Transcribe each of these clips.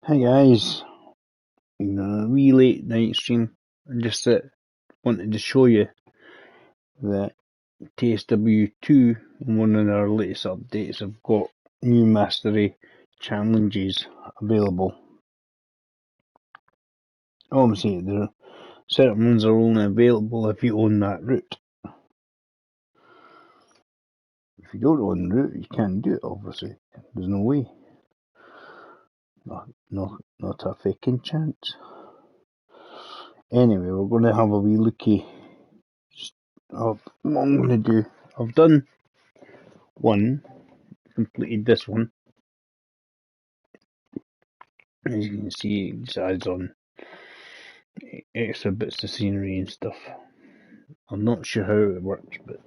Hi guys, a wee late night stream. I just wanted to show you that TSW 2 in one of their latest updates have got new mastery challenges available. Obviously, there certain ones are only available if you own that route. If you don't own the route, you can't do it. Obviously, there's no way. Not a fucking chance. Anyway, we're going to have a wee looky of what I'm going to do. I've done one, completed this one. As you can see, it just adds on extra bits of scenery and stuff. I'm not sure how it works, but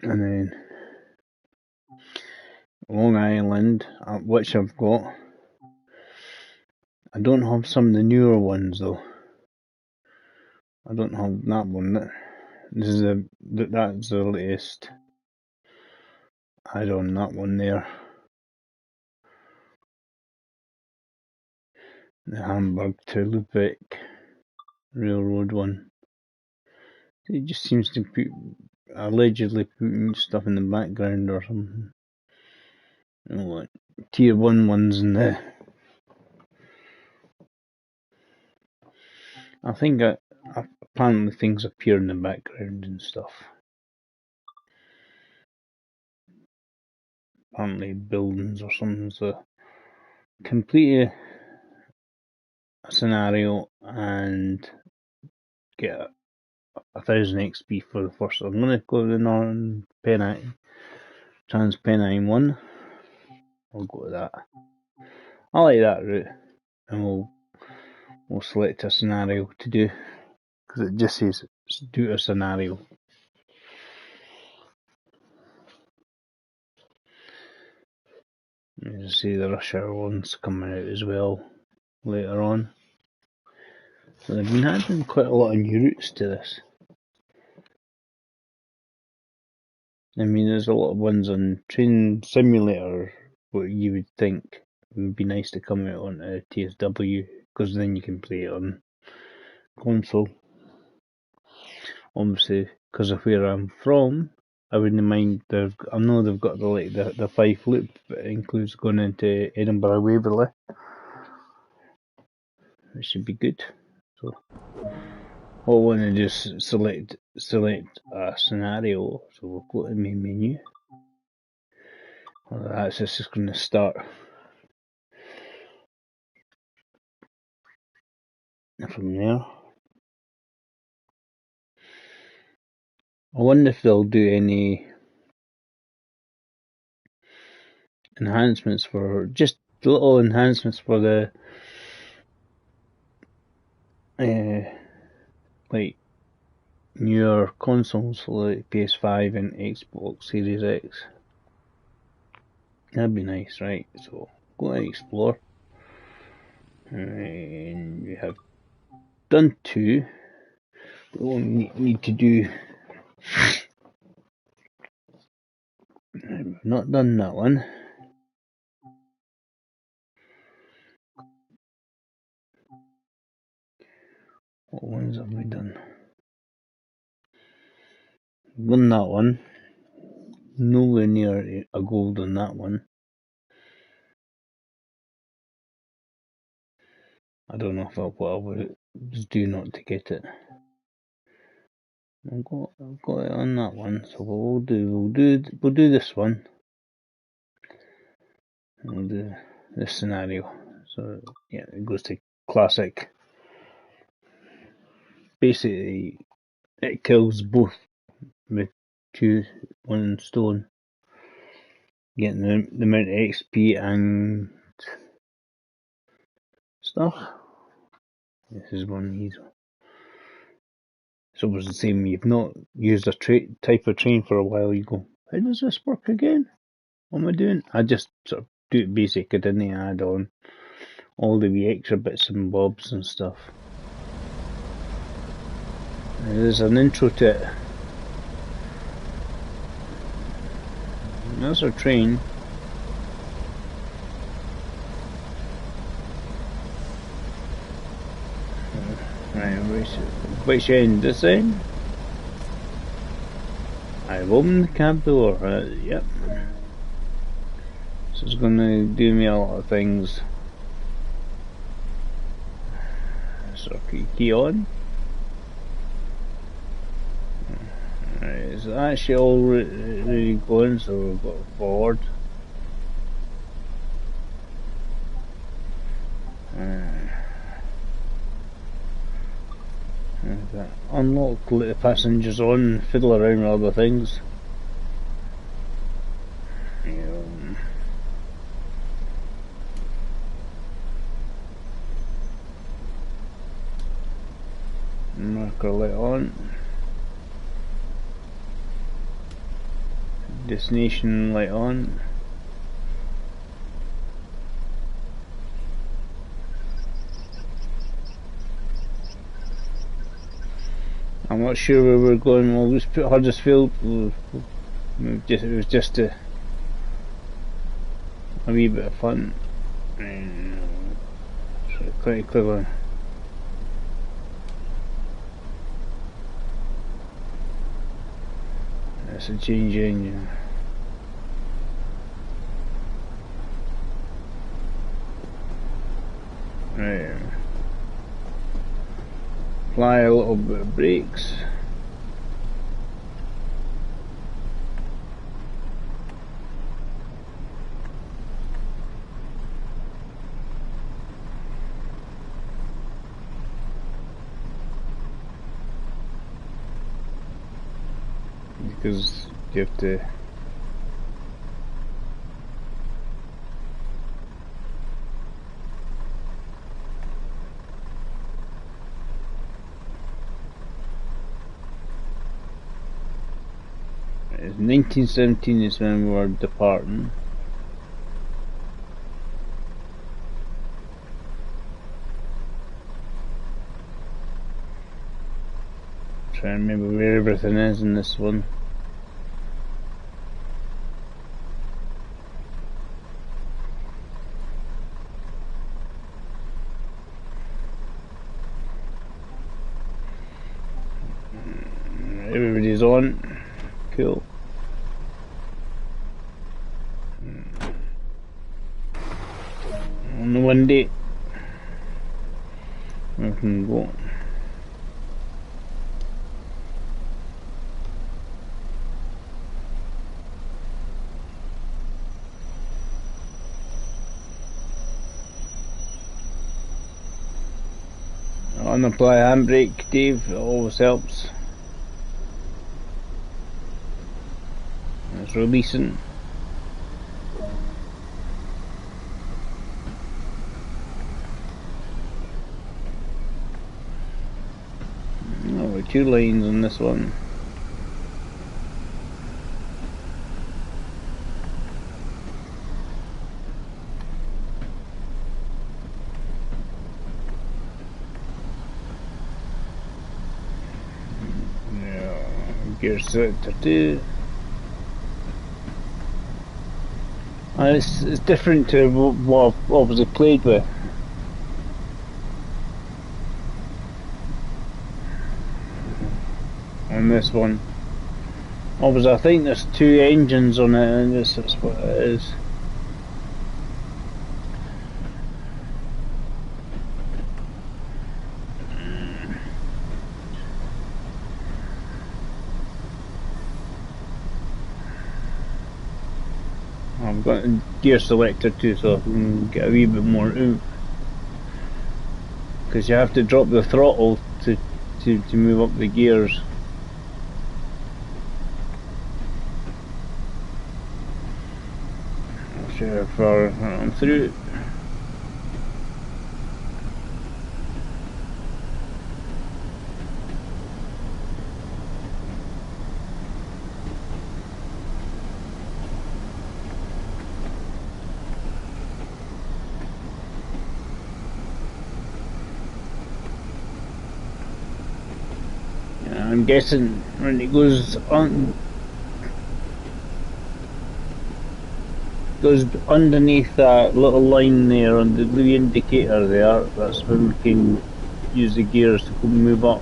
and then Long Island, which I've got. I don't have some of the newer ones though. I don't have that one. That's the latest add-on. That one there, the Hamburg to Lübeck Railroad one. It just seems to put allegedly putting stuff in the background or something. You know, like tier 1 ones in the. I think apparently things appear in the background and stuff. Apparently buildings or something. So complete a scenario and get 1000 XP for the first. I'm gonna go to the Northern Trans-Pennine one. I'll go to that. I like that route, and we'll select a scenario to do because it just says do a scenario. You see the rush hour ones coming out as well later on. So they've been adding quite a lot of new routes to this. I mean, there's a lot of ones on Train Simulator, what you would think would be nice to come out on TSW, because then you can play it on console. Obviously, because of where I'm from, I wouldn't mind. I know they've got the Fife Loop, but it includes going into Edinburgh Waverley, which should be good. So, I want to just select a scenario. So we'll go to the main menu. Well, that's just going to start from there. I wonder if they'll do any enhancements just little enhancements for the like newer consoles like PS5 and Xbox Series X. That'd be nice, right? So go and explore. And we have done 2. We only need to do. We've not done that one. What ones have we done? Won that one. Nowhere near a gold on that one. I don't know if what I would just do not to get it. I've got it on that one, so we'll do this one. We'll do this scenario. So yeah, it goes to classic. Basically, it kills both with 1 stone. Getting the amount of XP and stuff. This is one of these. It's always the same. You've not used a type of train for a while. You go, how does this work again? What am I doing? I just sort of do it basic. I didn't add on all the wee extra bits and bobs and stuff. There's an intro to it. There's our train. Which end? This end? I've opened the cab door. Yep. So it's gonna do me a lot of things. So key on. Right, it's actually all really going, so we've got forward. Unlock, let the passengers on, fiddle around with other things. Marker light on. Destination light on. I'm not sure where we're going. We'll just put Huddersfield. It was just a wee bit of fun. So quite clever. That's a change engine. Right. Apply a little bit of brakes. Because you have to it's 1917 is when we were departing. Try and remember where everything is in this one. Everybody's on. Cool. On the windy. We can go. Unapply handbrake, Dave, it always helps. It's releasing. Oh, 2 lanes on this one. Yeah, gear selector 2. It's different to what I've obviously played with. On this one. Obviously I think there's 2 engines on it and this is what it is. I've got a gear selector too, so I can get a wee bit more oomph. Because you have to drop the throttle to move up the gears. Not sure if I'm through. I'm guessing when it goes underneath that little line there on the blue indicator there, that's when we can use the gears to move up.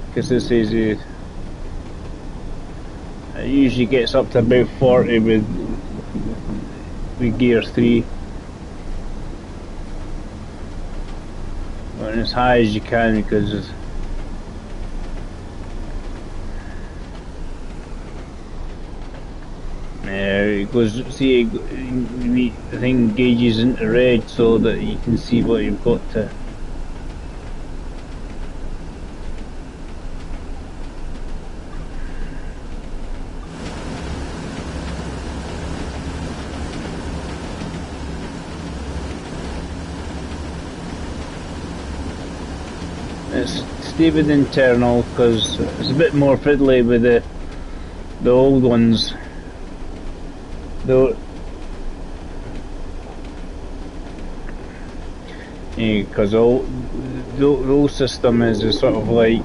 Because this is it usually gets up to about 40 with gear 3. Going as high as you can because it goes, see, the thing gauges into red so that you can see what you've got to. Stay with internal because it's a bit more fiddly with the old ones. Though, because the old system is sort of like you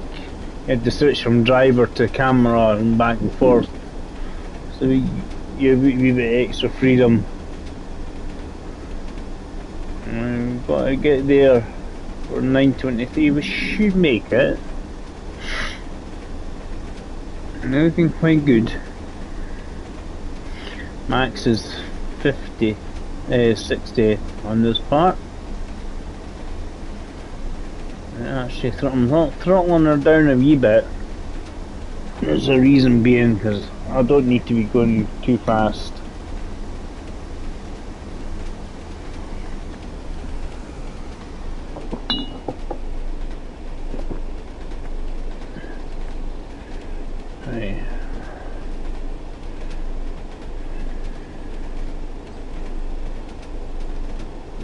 had to switch from driver to camera and back and forth, so you have a wee bit extra freedom. We've got to get there for 9:23. We should make it. Looking quite good. Max is 60 on this part. Actually, throttling her down a wee bit. There's a reason being because I don't need to be going too fast. Right.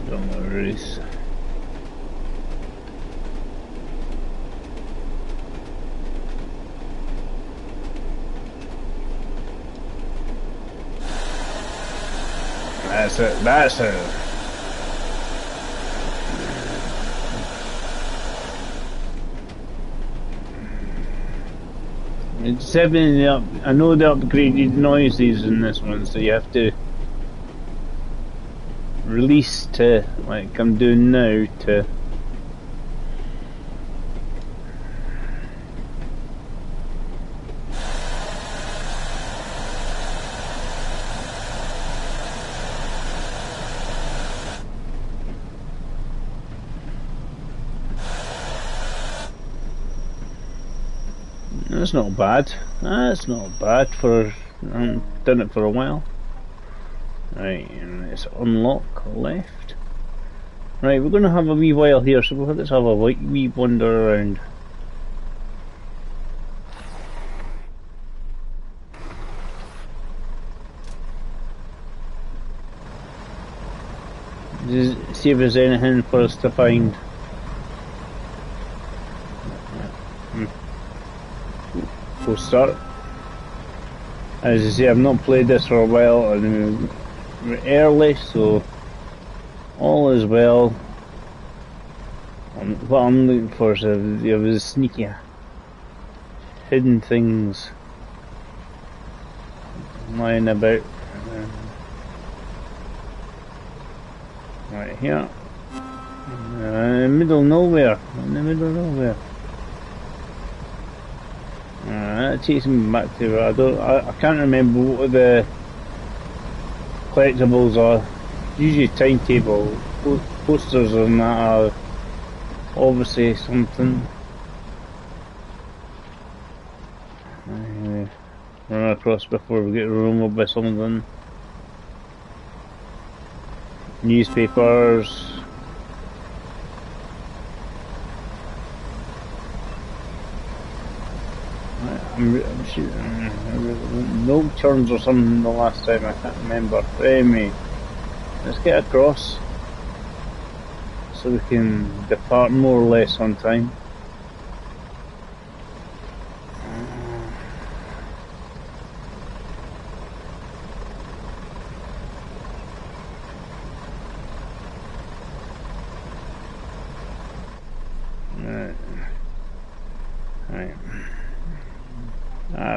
Don't worries. That's it. It's 7 up. I know they upgraded noises in this one, so you have to release to, like I'm doing now, to That's not bad. That's not bad for I haven't done it for a while. Right, and let's unlock left. Right, we're gonna have a wee while here, so let's have a wee wander around. Just see if there's anything for us to find. We'll start. As I say, I've not played this for a while and we're early, so all is well. What I'm looking for is there was sneaky hidden things lying about. Right here. In the middle of nowhere. In the middle of nowhere. That takes me back to I can't remember what the collectibles are. Usually timetable posters and that are obviously something. Anyway, run across before we get run over by something. Newspapers. I'm sure, no turns or something the last time, I can't remember. Anyway, let's get across so we can depart more or less on time.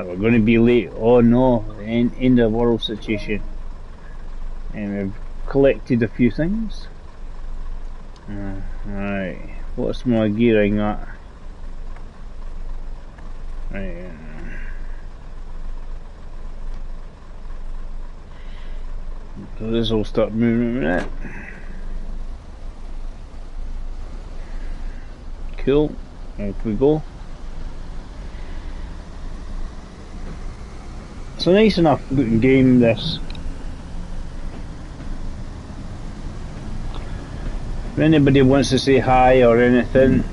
We're going to be late. Oh no, end of world situation. And we've collected a few things. Right, what's my gearing at? Right. So this will start moving in a minute. Cool, off we go. It's a nice enough looking game, this. If anybody wants to say hi or anything,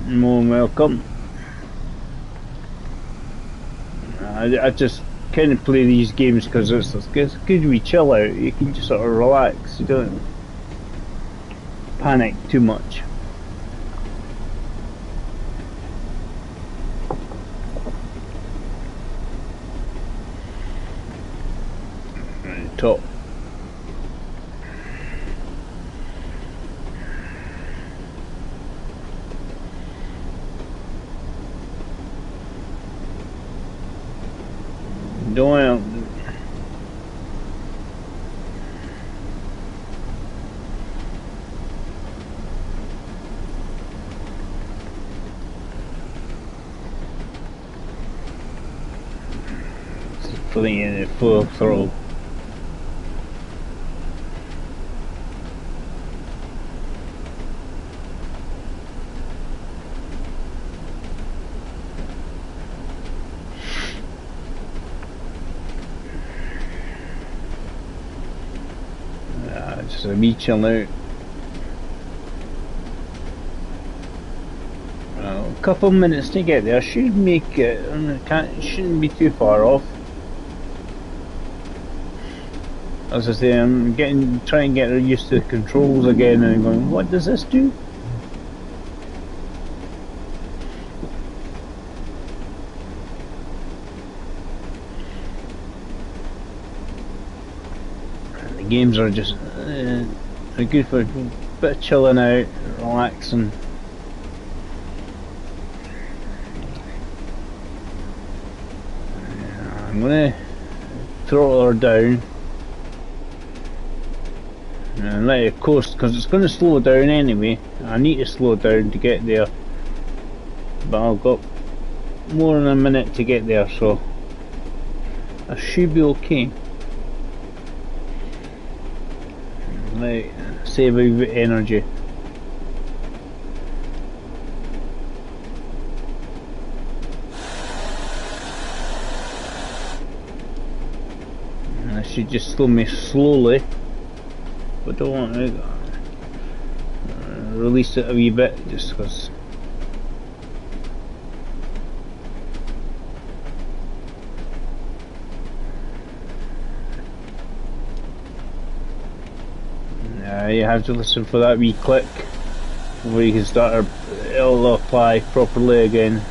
more than welcome. I just kind of play these games because it's good we chill out. You can just sort of relax. You don't panic too much. Right, top. Don't. Putting it in full throttle. Just a wee chill out. A couple of minutes to get there. Should make it. Shouldn't be too far off. As I say, I'm trying to get used to the controls again, and I'm going, what does this do? And the games are just they're good for a bit of chilling out, relaxing. I'm gonna throttle her down and let it coast because it's going to slow down anyway. I need to slow down to get there, but I've got more than a minute to get there, so I should be okay. Like, save a bit of energy. I should just slow me slowly, but don't want to release it a wee bit just because. You have to listen for that wee click where you can start it'll apply properly again.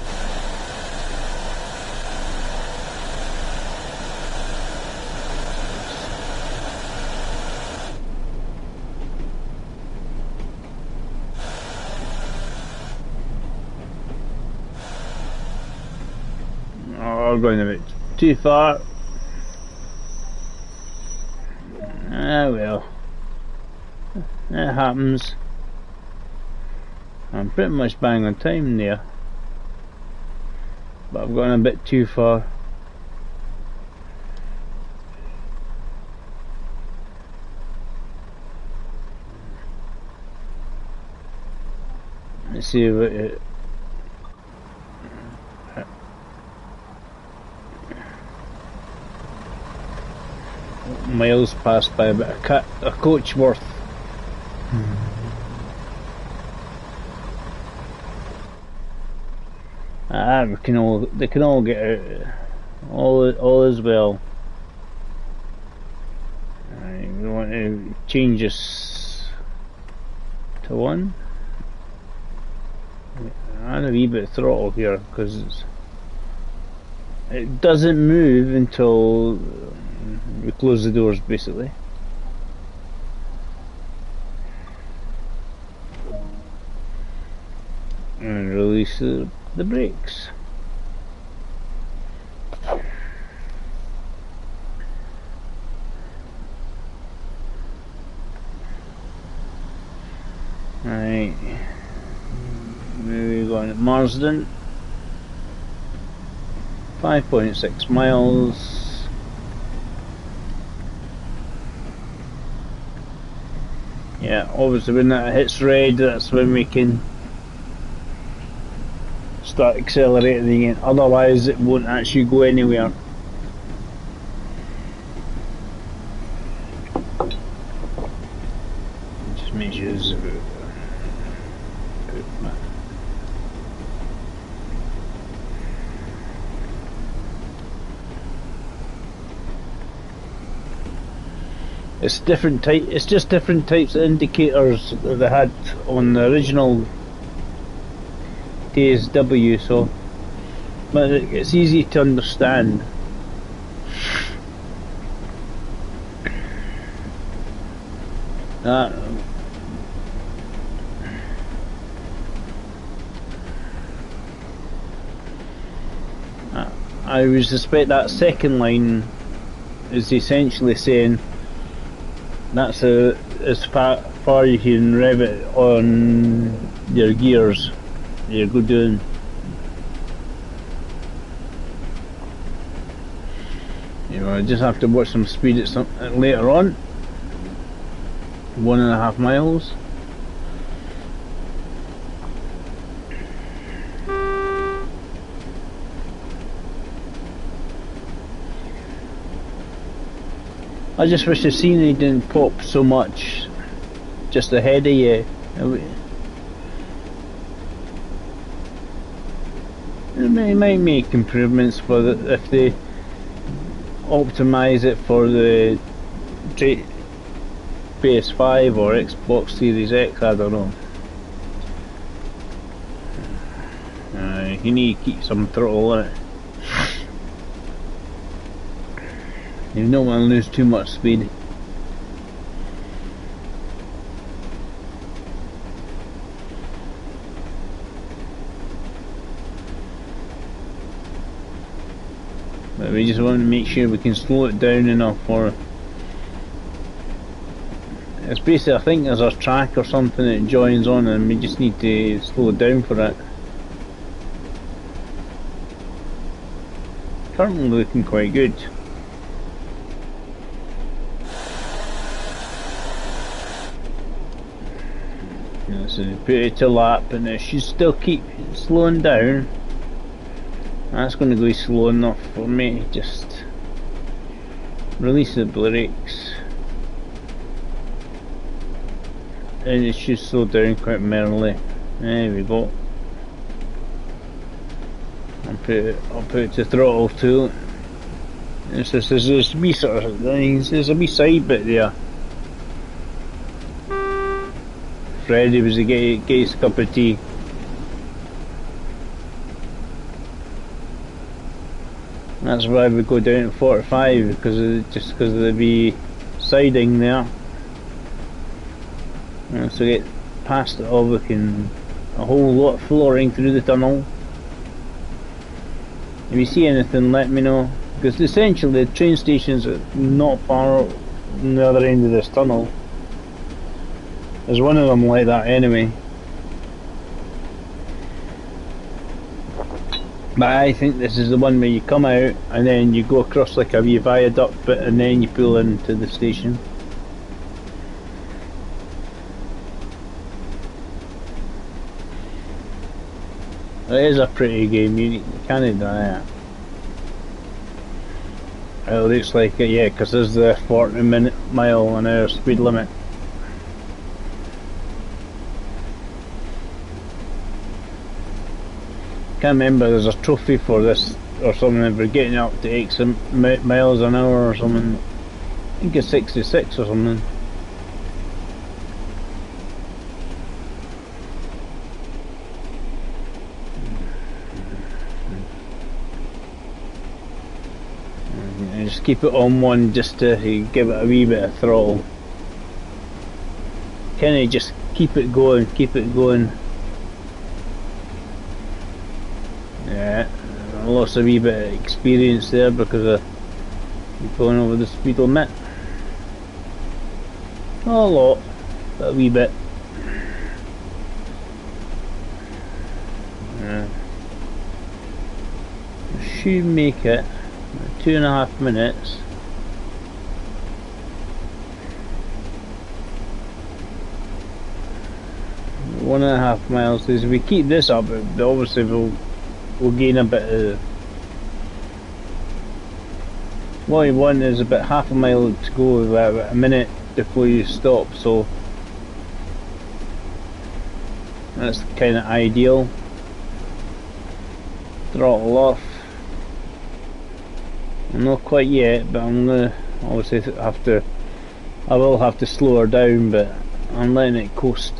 Oh, we're going a bit too far. Ah well. It happens. I'm pretty much bang on time there, but I've gone a bit too far. Let's see if it miles passed by about a coach worth. They can all get out. All is well. Right, we want to change this to 1. Add a wee bit of throttle here because it doesn't move until we close the doors, basically. And release the brakes. Right, we're going at Marsden, 5.6 miles. Yeah, obviously when that hits red, that's when we can start accelerating again, otherwise it won't actually go anywhere. Just make sure this is it's different type. It's just different types of indicators that they had on the original TSW, so but it's easy to understand. I would suspect that second line is essentially saying that's as far you can rev it on your gears. You're good doing. You know, I just have to watch some speed at some later on. 1.5 miles. I just wish the scenery didn't pop so much just ahead of you. They might make improvements for if they optimise it for the PS5 or Xbox Series X, I don't know. You need to keep some throttle on it. You don't want to lose too much speed. But we just want to make sure we can slow it down enough for it's basically, I think there's a track or something that joins on and we just need to slow it down for it. Currently looking quite good. So put it to lap and it should still keep slowing down. That's going to go slow enough for me. Just release the brakes and it should slow down quite merrily. There we go. I'll put it to throttle too. There's a wee sort of things. There's a wee side bit there. Freddie was to get his cup of tea. That's why we go down to 45 because of the wee siding there. And so get past it all, we can a whole lot of flooring through the tunnel. If you see anything, let me know, because essentially the train station's not far on the other end of this tunnel. There's one of them like that anyway. But I think this is the one where you come out and then you go across like a wee viaduct bit and then you pull into the station. It is a pretty game, you can't deny it. It looks like it, yeah, because there's the 40 mile an hour speed limit. Can't remember, there's a trophy for this or something if we're getting up to X miles an hour or something. I think it's 66 or something. And just keep it on one just to give it a wee bit of throttle. Kinda just keep it going, Yeah, I lost a wee bit of experience there because of going over the speed limit. Not a lot, but a wee bit. Should make it 2.5 minutes. One and a half miles. If we keep this up, obviously we'll gain a bit of. What you want is about half a mile to go, about a minute before you stop. So that's kind of ideal. Throttle off. Not quite yet, but I'm gonna obviously I will have to slow her down, but I'm letting it coast.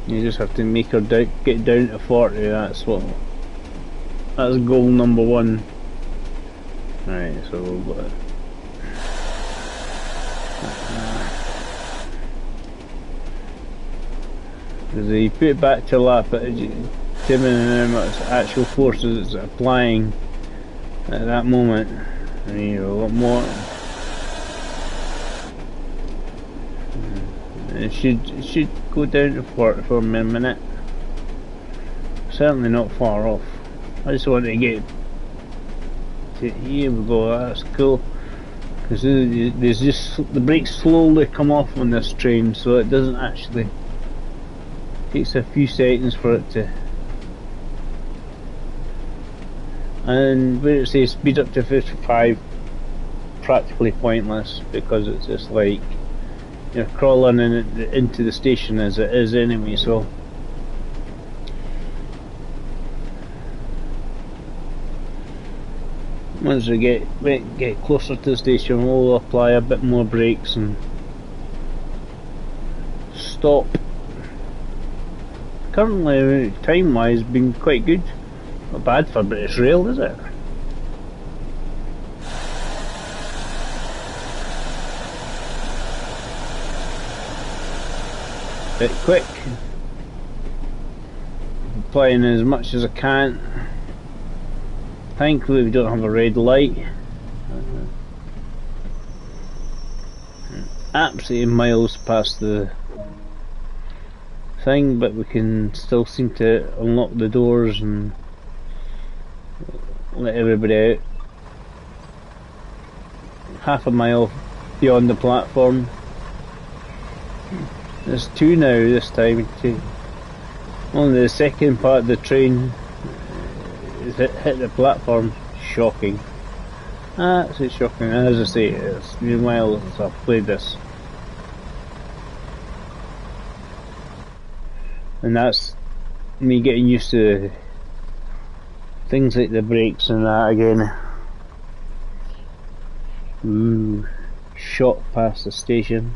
You just have to make her get down to 40. That's goal number 1. Right, so we'll go. Because you put it back to lap, determining how much actual forces it's applying at that moment. And you know, a lot more. It should go down to 40 for a minute. Certainly not far off. I just want to get to, here we go. That's cool. Because there's just the brakes slowly come off on this train, so it doesn't actually. Takes a few seconds for it to. And where it says speed up to 55, practically pointless, because it's just like you're crawling into the station as it is anyway. So once we get closer to the station, we'll apply a bit more brakes and stop. Currently, time-wise, been quite good. Not bad for British Rail, is it? Bit quick. Applying as much as I can. Thankfully we don't have a red light. Absolutely miles past the thing, but we can still seem to unlock the doors and let everybody out. Half a mile beyond the platform. There's 2 now this time. 2. Only the second part of the train is hit the platform. Shocking. Absolutely shocking. As I say, it's been a while since I've played this. And that's me getting used to things like the brakes and that again. Ooh, shot past the station.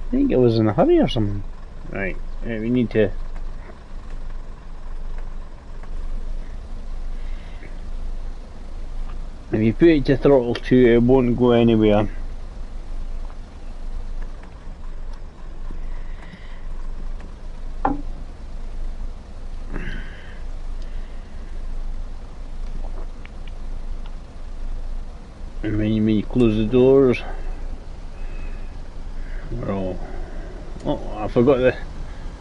I think it was in a hurry or something. Right, we need to. If you put it to throttle 2, it won't go anywhere. And when you close the doors, oh, I forgot the.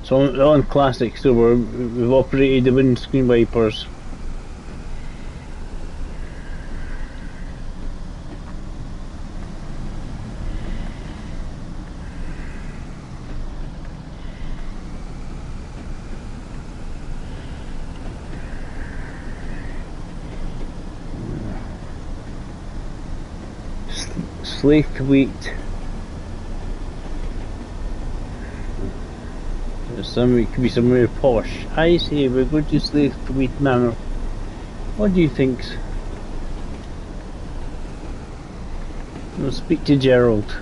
So on classic, so we've operated the windscreen wipers. Slave to wait. It could be somewhere posh. I say we're going to Slave to Wait Manor. What do you think? We'll speak to Gerald.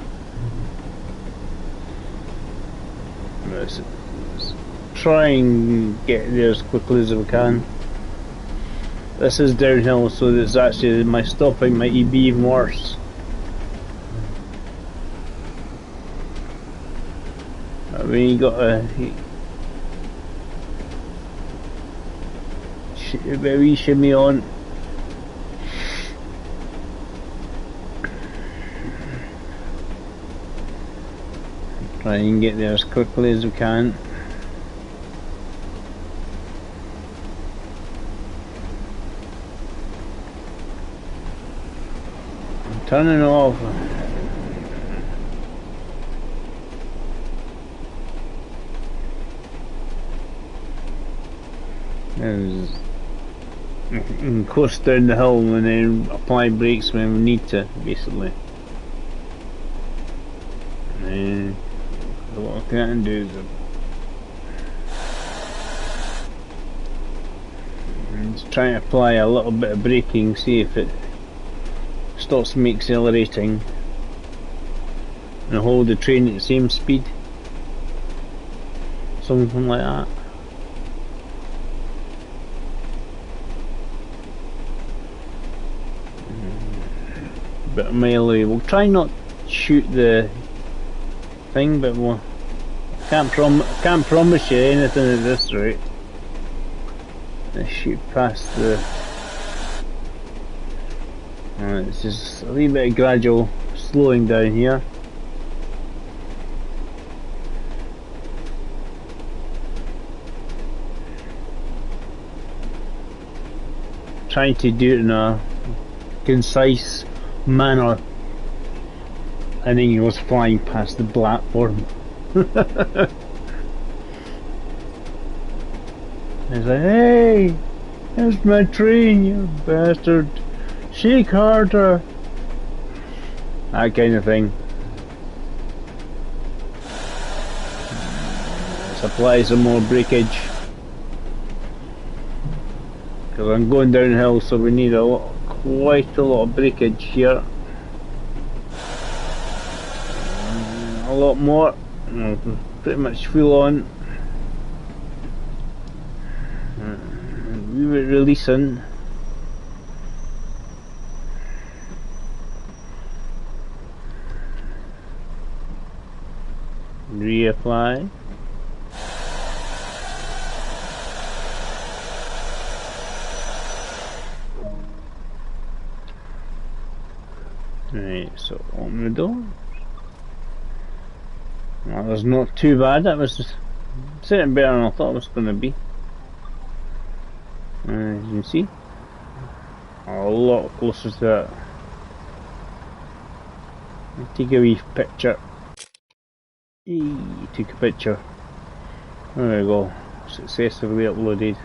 Let's try and get there as quickly as we can. This is downhill, so there's actually my stopping might be even worse. I mean, you got a wee shimmy on. Try and get there as quickly as we can. I'm turning off. We can coast down the hill and then apply brakes when we need to, basically. And what I can do is try and apply a little bit of braking, see if it stops me accelerating, and hold the train at the same speed. Something like that. Bit of melee. We'll try not to shoot the thing, but we'll can't promise you anything at this rate. Let's shoot past the. It's just a wee bit of gradual slowing down here. Trying to do it in a concise manner. And then he was flying past the platform. He's like, hey, there's my train, you bastard. Shake harder. That kind of thing. Let's apply some more breakage. Because I'm going downhill, so we need quite a lot of breakage here. A lot more. Pretty much full on. We were releasing. Reapply. Right, so open the door. Well, that was not too bad. That was sitting better than I thought it was going to be. As you can see, a lot closer to that. Take a wee picture. Took a picture. There we go. Successfully uploaded.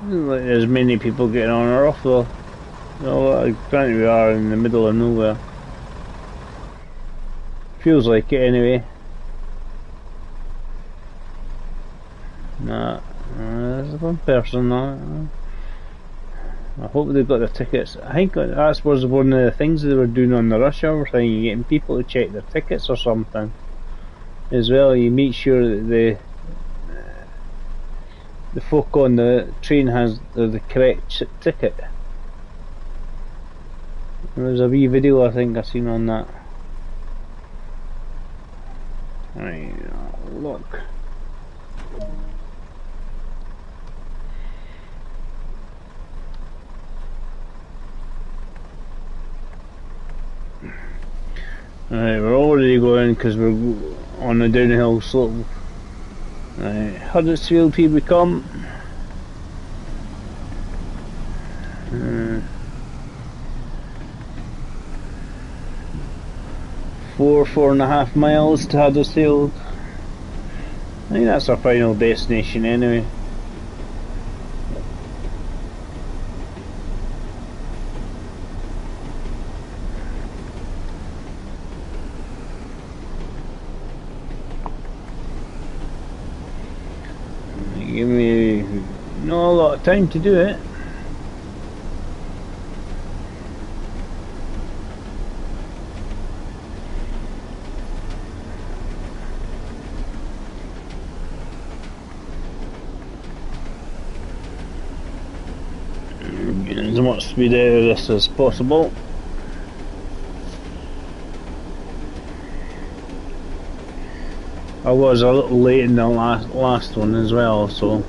Doesn't look like there's many people getting on or off though. Granted we are in the middle of nowhere. Feels like it anyway. Nah, there's one person now. I hope they've got their tickets. I think that was one of the things they were doing on the rush hour thing, getting people to check their tickets or something. As well, you make sure that the folk on the train has the correct ticket. There's a wee video I think I've seen on that. Right, look. Right, we're already going because we're on a downhill slope. Right, Huddersfield, here we come. 4.5 miles to Huddersfield. I think that's our final destination anyway. Give me not a lot of time to do it. Getting as much speed out of this as possible. I was a little late in the last one as well, so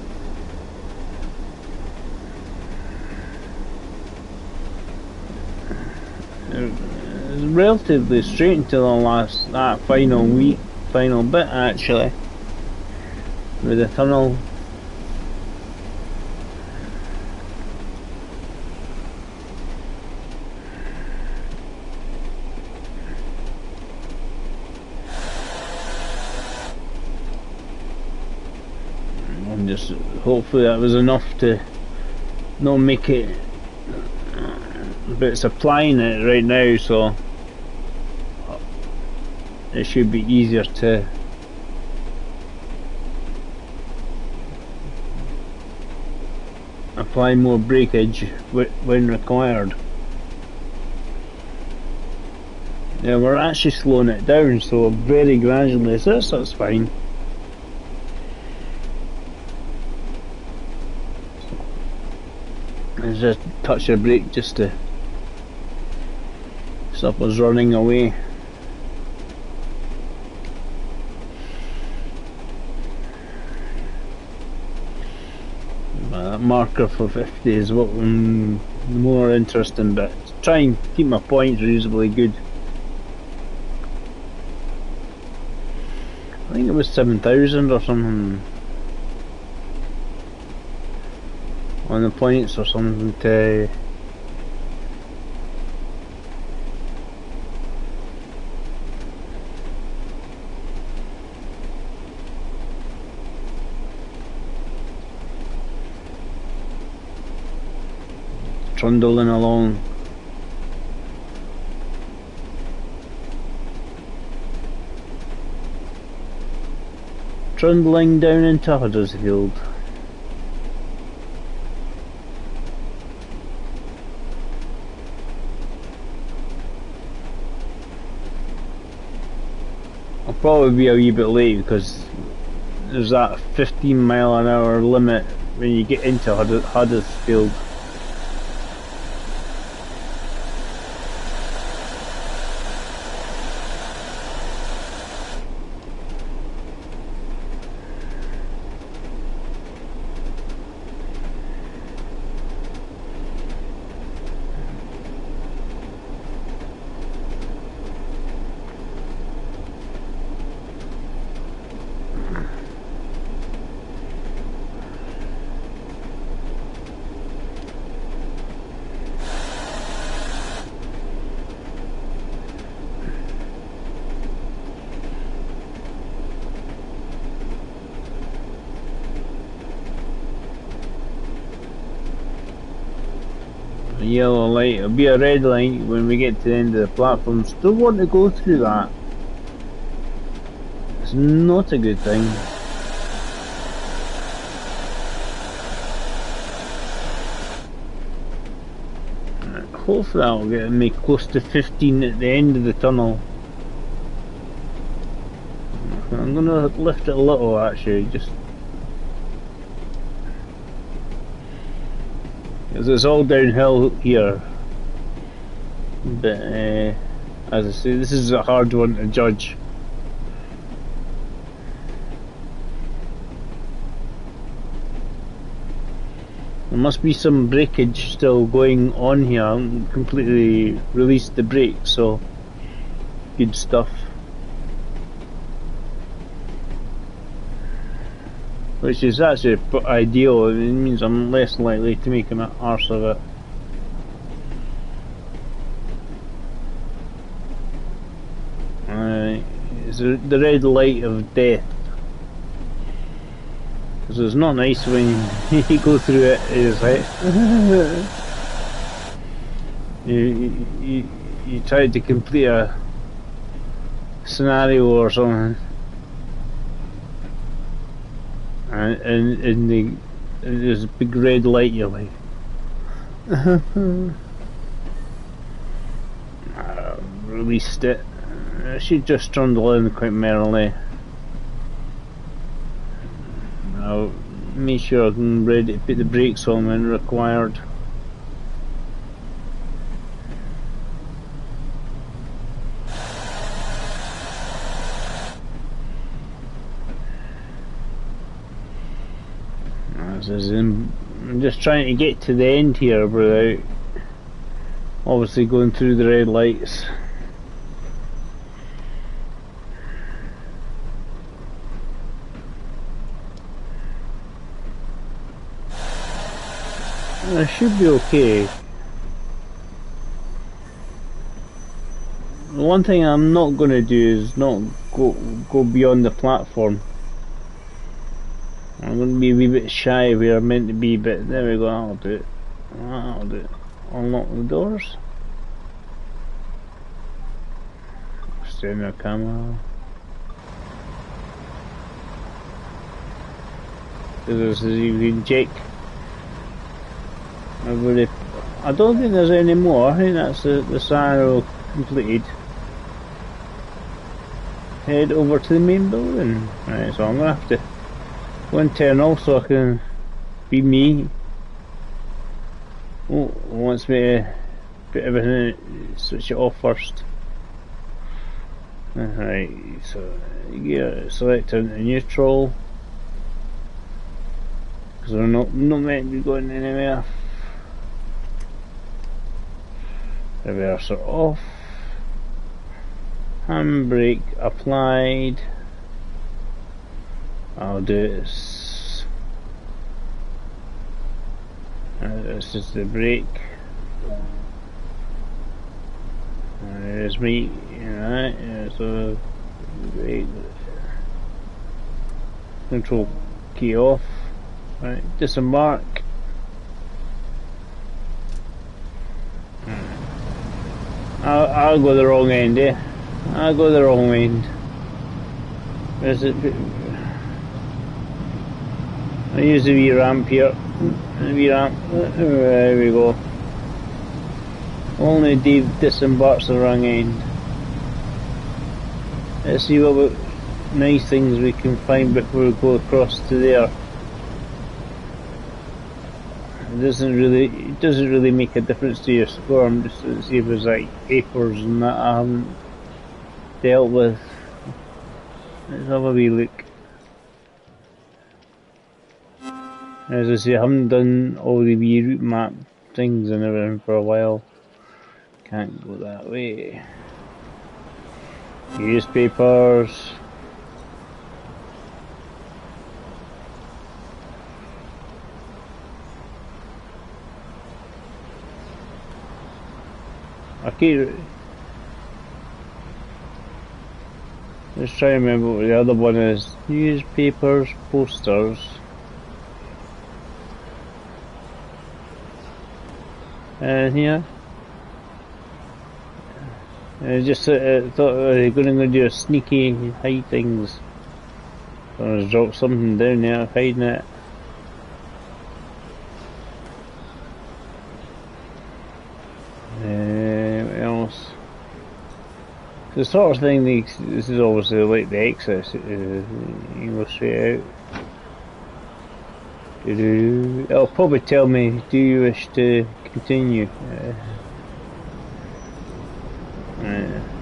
was relatively straight until that final bit actually, with the tunnel. And just hopefully that was enough to not make it, but it's applying it right now, so it should be easier to apply more breakage when required. Yeah, we're actually slowing it down, so very gradually, so that's fine. There's just touch the brake just to stop us running away. That marker for 50 is what the more interesting bit. Try and keep my points reasonably good. I think it was 7,000 or something on the points or something to trundling along. Trundling down into Huddersfield. I'll probably be a wee bit late because there's that 15-mile-an-hour limit when you get into Huddersfield. Yellow light, it'll be a red light when we get to the end of the platform. Still want to go through that. It's not a good thing. Hopefully that'll get me close to 15 at the end of the tunnel. I'm gonna lift it a little actually, just because it's all downhill here, but as I say, this is a hard one to judge. There must be some breakage still going on here. I haven't completely released the brake, so good stuff. Which is actually ideal. It means I'm less likely to make an arse of it. It's the red light of death. Because it's not nice when you go through it. It's like you try to complete a scenario or something. And there's a big red light, you're like released it. I should just trundle in quite merrily. I'll make sure I'm ready to put the brakes on when required. I'm just trying to get to the end here without obviously going through the red lights. I should be okay. The one thing I'm not going to do is not go beyond the platform. I'm going to be a wee bit shy where I'm meant to be, but there we go, I'll do it. I'll do it. Unlock the doors. Stand the camera. This is you can check. I don't think there's any more. I think that's the scenario completed. Head over to the main building. Right, so I'm gonna have to go internal so I can be me. Oh, it wants me to put everything, switch it off first. Right, so yeah, select into neutral. Because we're not meant to be going anywhere. Reverser off. Handbrake applied. I'll do this. This is the brake. There's me. Right, so brake. Control key off. Right, disembark. I'll go the wrong end, eh? I'll go the wrong end. Where's it? I use the wee ramp here. The wee ramp. There we go. Only Dave disembarks the wrong end. Let's see what nice things we can find before we go across to there. It doesn't really make a difference to your score. I'm just to see if there's like papers and that I haven't dealt with. Let's have a wee look. As I say, I haven't done all the wee route map things and everything for a while. Can't go that way. Newspapers. Okay, let's try and remember what the other one is. Newspapers, posters. And here. I just thought they were going to do a sneaky hide things. So I just dropped something down there, hiding it. What else? The sort of thing, this is obviously like the exit, you go straight out. It'll probably tell me, do you wish to continue?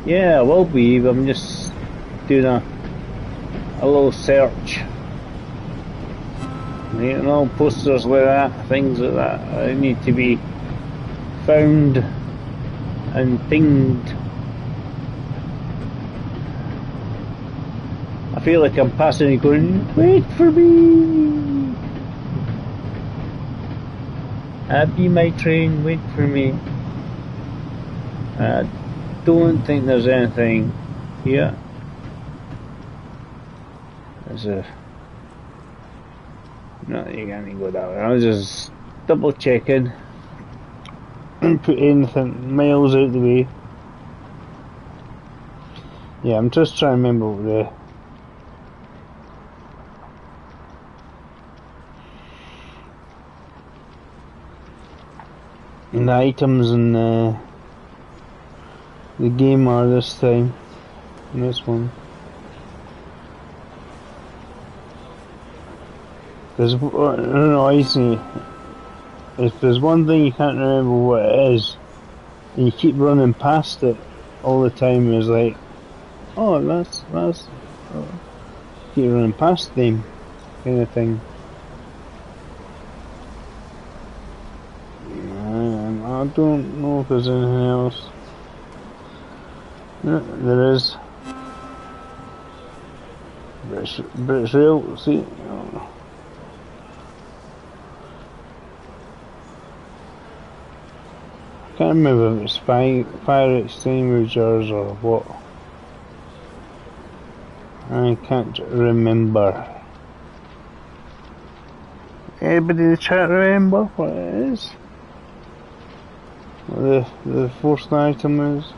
Yeah, I will be, but I'm just doing a little search. You know, posters like that, things like that, they need to be found and pinged. I feel like I'm passing and going, wait for me! I'll be my train, wait for me. I don't think there's anything here. There's a... No, you can't go that way. I was just double checking. Don't put anything miles out the way. Yeah, I'm just trying to remember what the items in the game are this time. In this one. There's, I don't know, I see. If there's one thing you can't remember what it is, and you keep running past it all the time, it's like, oh, that's keep running past them, kind of thing. I don't know if there's anything else. Yeah, there is. British Rail, see? Oh. Can't remember if it's fire extinguishers or what. I can't remember. Anybody in the chat remember what it is? What the first item is?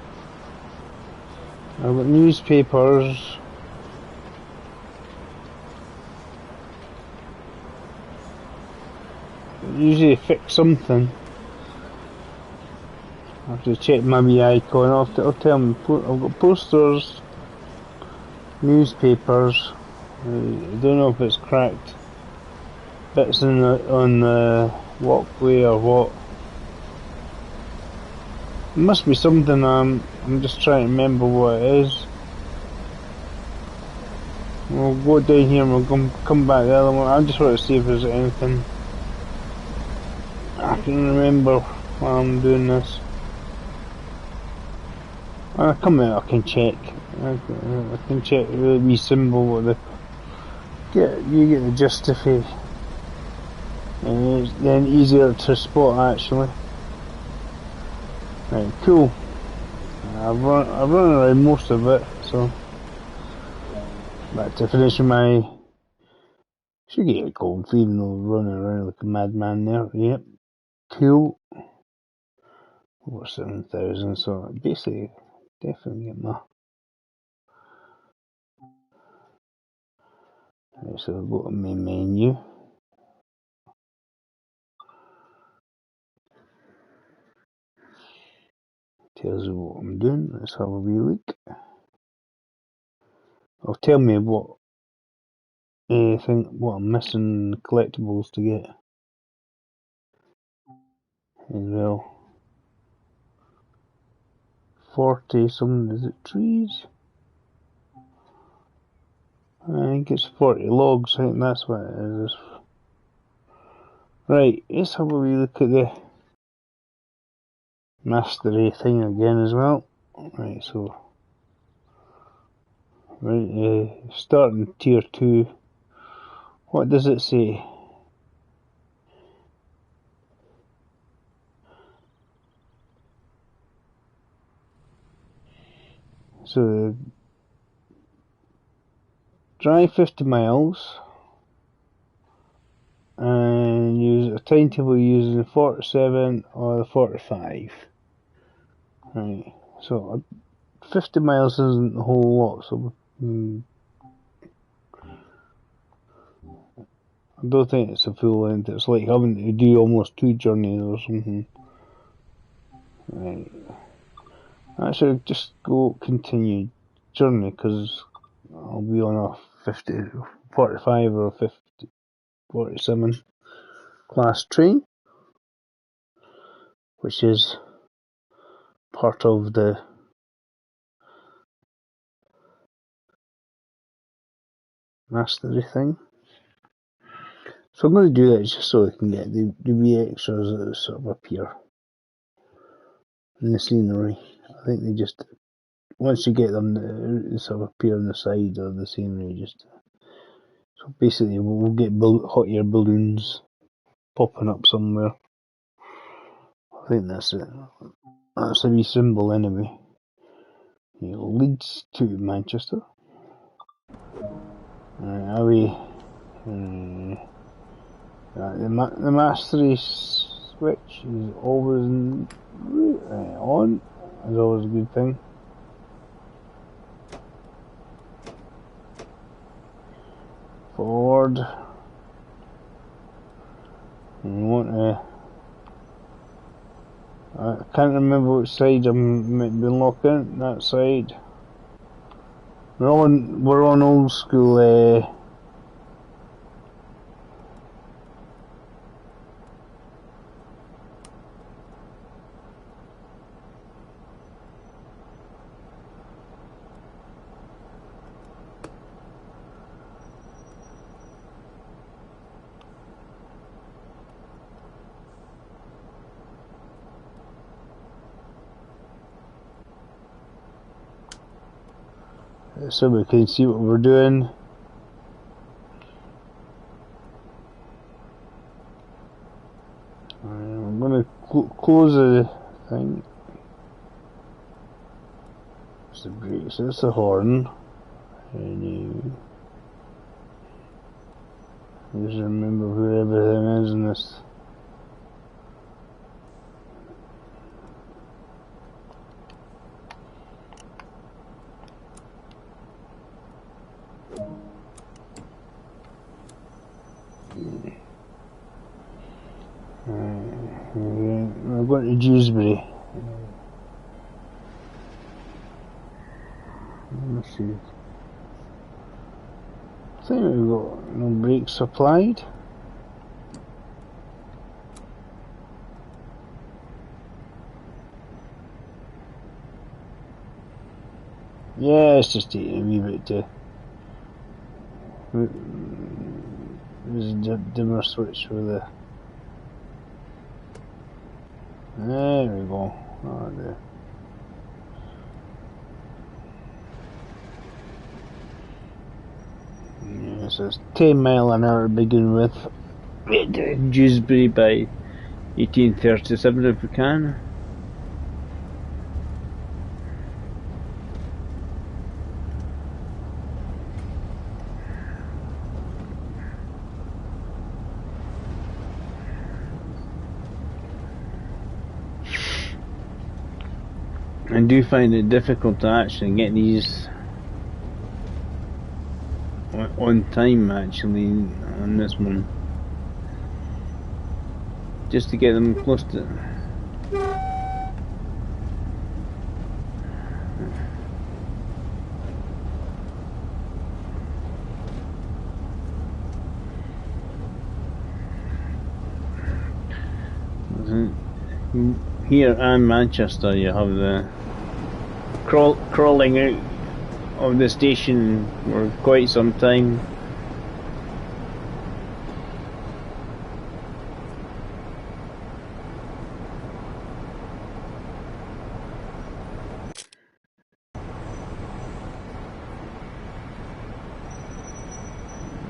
I've got newspapers. Usually fix something. I have to check my wee icon. I'll tell them. I've got posters, newspapers. I don't know if it's cracked. Bits on the walkway or what. It must be something. I'm just trying to remember what it is. We'll go down here and we'll come back the other one. I just want to see if there's anything I can remember while I'm doing this. When I come out I can check. I can check the wee symbol with the you get the gist of it. And it's then easier to spot actually. Right, cool. I've run around most of it, so back to finishing my should get a gold even though running around like a madman there. Yep. Cool. Over 7,000, so basically definitely get my right, so we'll go to main menu. Tells you what I'm doing. Let's have a wee look. It'll tell me what what I'm missing collectibles to get as well. 40 some, is it trees? I think it's 40 logs, I think that's what it is. Right, let's have a wee look at the mastery thing again as well. Right, so right, starting tier 2. What does it say? So drive 50 miles and use a timetable using the 47 or the 45. Right, so 50 miles isn't a whole lot, so I don't think it's a full length. It's like having to do almost 2 journeys or something. Right, I should just go continue journey because I'll be on a 45 or 47 class train, which is part of the mastery thing. So I'm going to do that just so I can get the wee extras that sort of appear in the scenery. I think they just, once you get them, they sort of appear on the side of the scenery. Just so basically we'll get hot air balloons popping up somewhere. I think that's it. That's a wee symbol anyway. It leads to Manchester. Are we? The mastery switch is always on. Is always a good thing. Forward. And we want to. I can't remember which side I'm meant to be looking. That side. We're on old school. So we can see what we're doing. I'm going to close the think. It's the brakes, it's the horn. Anyway. Just remember where everything is in this. We're going to Dewsbury. Let's see. I think we've got no brakes supplied. Yeah, it's just taking a wee bit to. There's a dimmer switch for the. There we go. Oh dear. Yes, it's 10 mile an hour to begin with. Dewsbury by 1837 if we can. I do find it difficult to actually get these on time actually on this one. Just to get them close to. Here in Manchester you have the crawling out of the station for quite some time.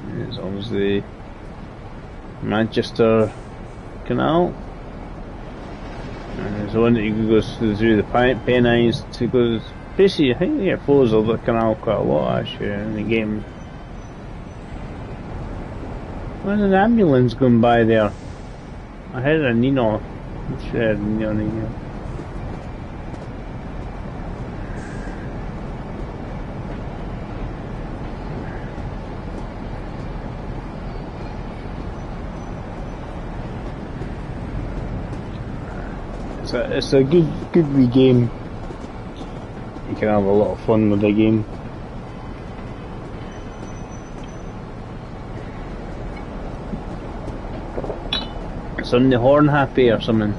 There's obviously Manchester Canal. And there's one that goes through the Pennines to go. Basically, I think it follows the canal quite a lot actually in the game. There's an ambulance going by there. I heard a Nino. I'm sure I heard a Nino. It's a good wee game. You can have a lot of fun with the game. Some the horn happy or something.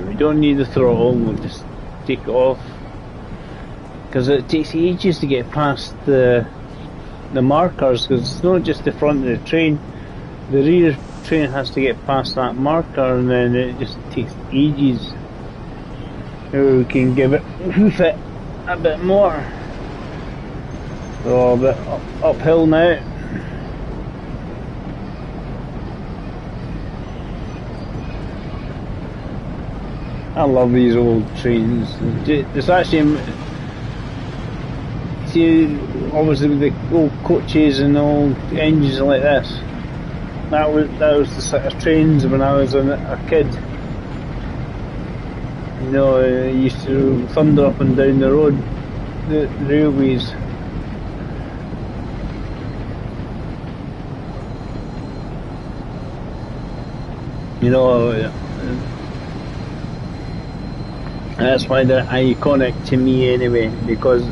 We don't need the throttle, we'll just take it off. Because it takes ages to get past the markers, because it's not just the front of the train, the rear train has to get past that marker and then it just takes ages. Maybe we can give it, hoof it a bit more. So a bit uphill now. I love these old trains. It's actually, see, obviously with the old coaches and old engines like this, that was the sort of trains when I was a kid. You know, it used to thunder up and down the road, the railways. You know, that's why they're iconic to me anyway, because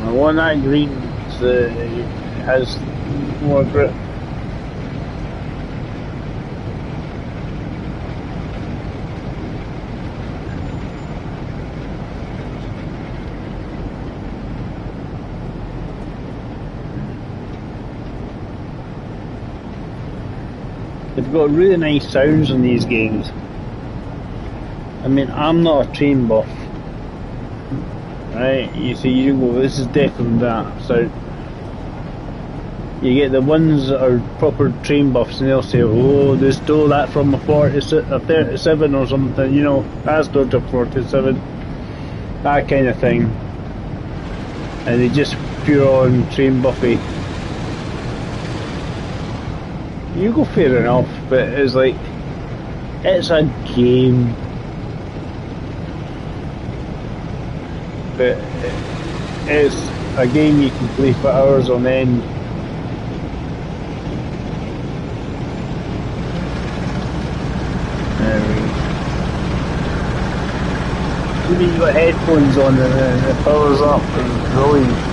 I want that green, it has more grip. They've got really nice sounds in these games. I mean, I'm not a train buff, right? You see, you go, this is definitely that. So you get the ones that are proper train buffs, and they'll say, "Oh, they stole that from a 37 or something." You know, that's not a 47. That kind of thing, and they just pure on train buffy. You go, fair enough, but it's like, it's a game. But it's a game you can play for hours on end. Maybe you got headphones on and it powers up and brilliant.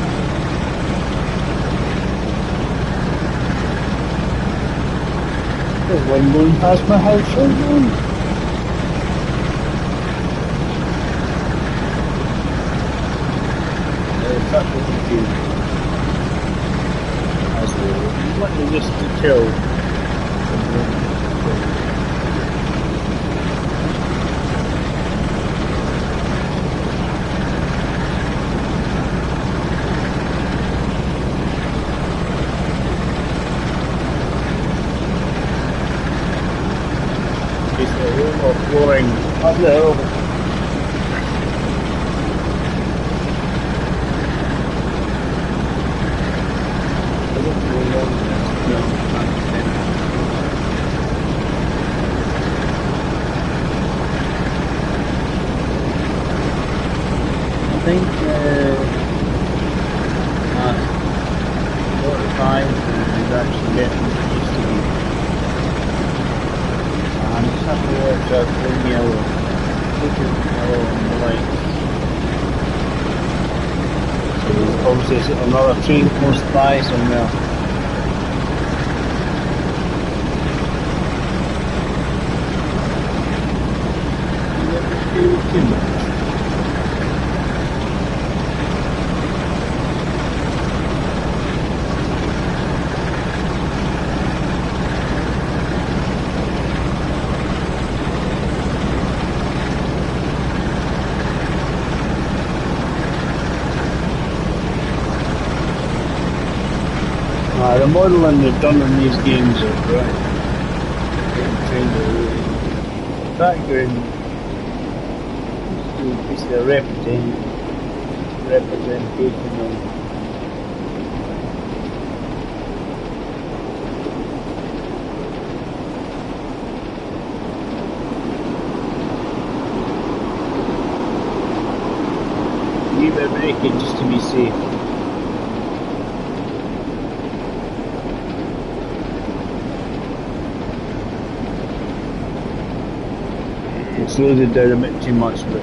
There's one going past my house right now. That's what we do. As well. Let me just to chill. It's a room of flooring up the hill. I think 45 is actually getting used to me. I'm just having to watch out for the yellow. Look at the yellow and the lights. So there's obviously another train close by somewhere. Too much. The modelling they've done in these games are right. Background is the representation of leave it braking just to be safe. Slowed it down a bit too much, but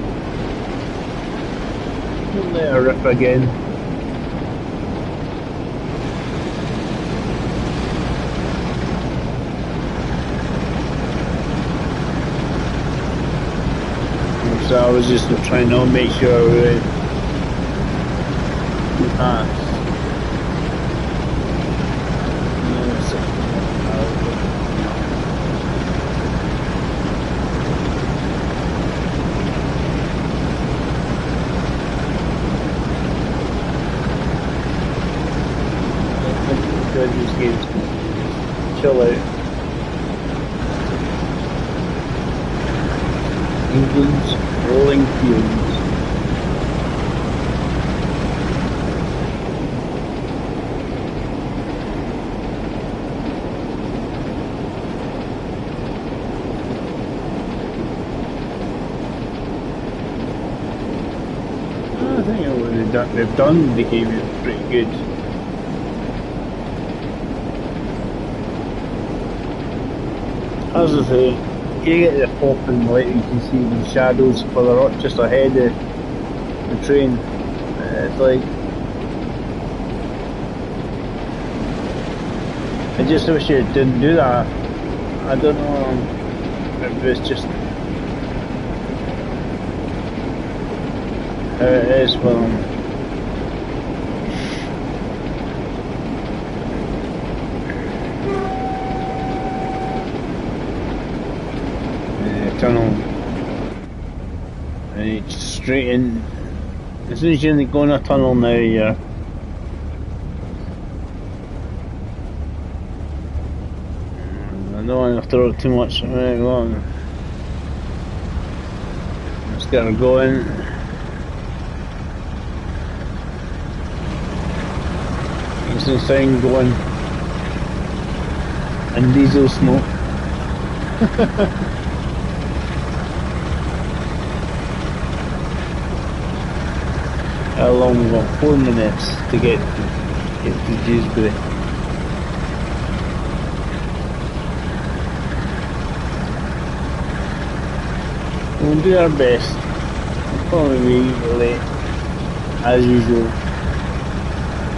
we'll let her rip again. So I was just trying to make sure we pass. These games, chill out. England's rolling fields. I think what they've done the game is pretty good. As I say, you get the popping light, you can see the shadows further up just ahead of the train. It's like, I just wish it didn't do that. I don't know if it's just how it is for them. tunnel, and it's straight in. As soon as you go in a tunnel now, you're I don't want to throw too much. Right, well, let's get her going. Get some sound going. And diesel smoke. How long? We've got 4 minutes to get to Dewsbury. We'll do our best. We'll probably be late, as usual.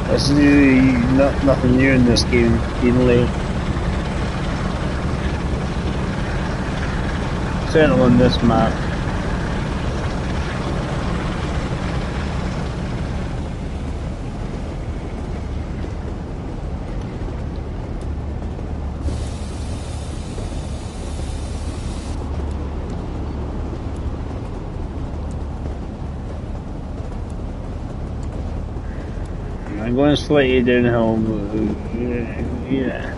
That's really nothing new in this game, being late. Certainly on this map. I'm going slightly downhill, but yeah.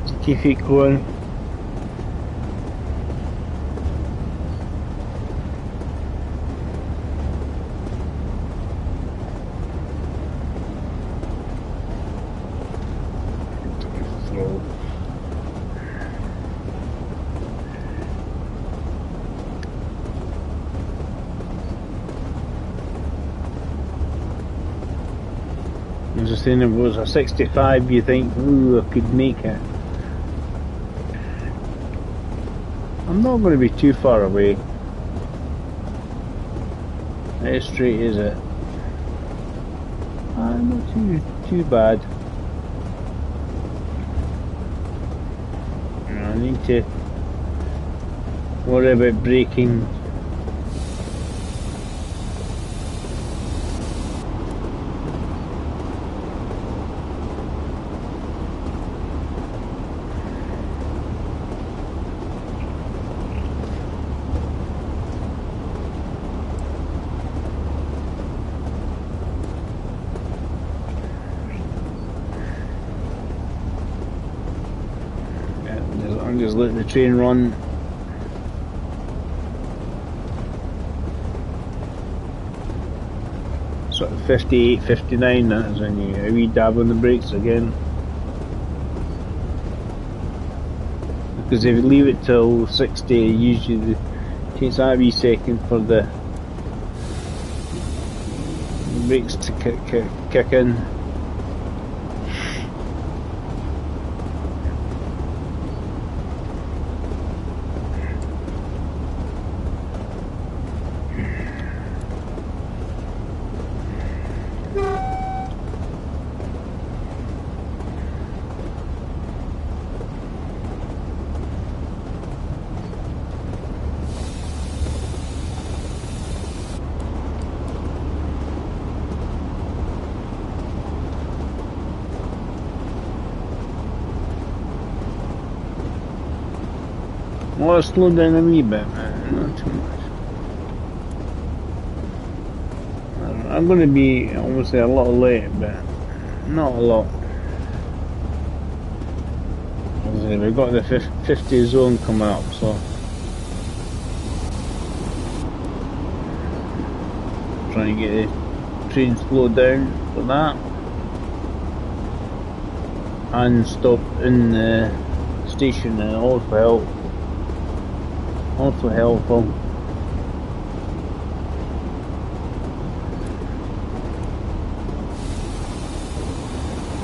Just keep it going. I was just saying, if it was a 65, you think, ooh, I could make it. I'm not going to be too far away. How straight is it? Not too bad. I need to worry about braking. I'm just letting the train run. Sort of 58, 59, that is when you a wee dab on the brakes again. Because if you leave it till 60, usually it takes a wee second for the brakes to kick in. Well, slow down a wee bit, man, not too much. I'm going to be obviously a little late, but not a lot. Obviously, we've got the 50 zone coming up, so trying to get the train slowed down for that, and stop in the station and all for help. Also helpful.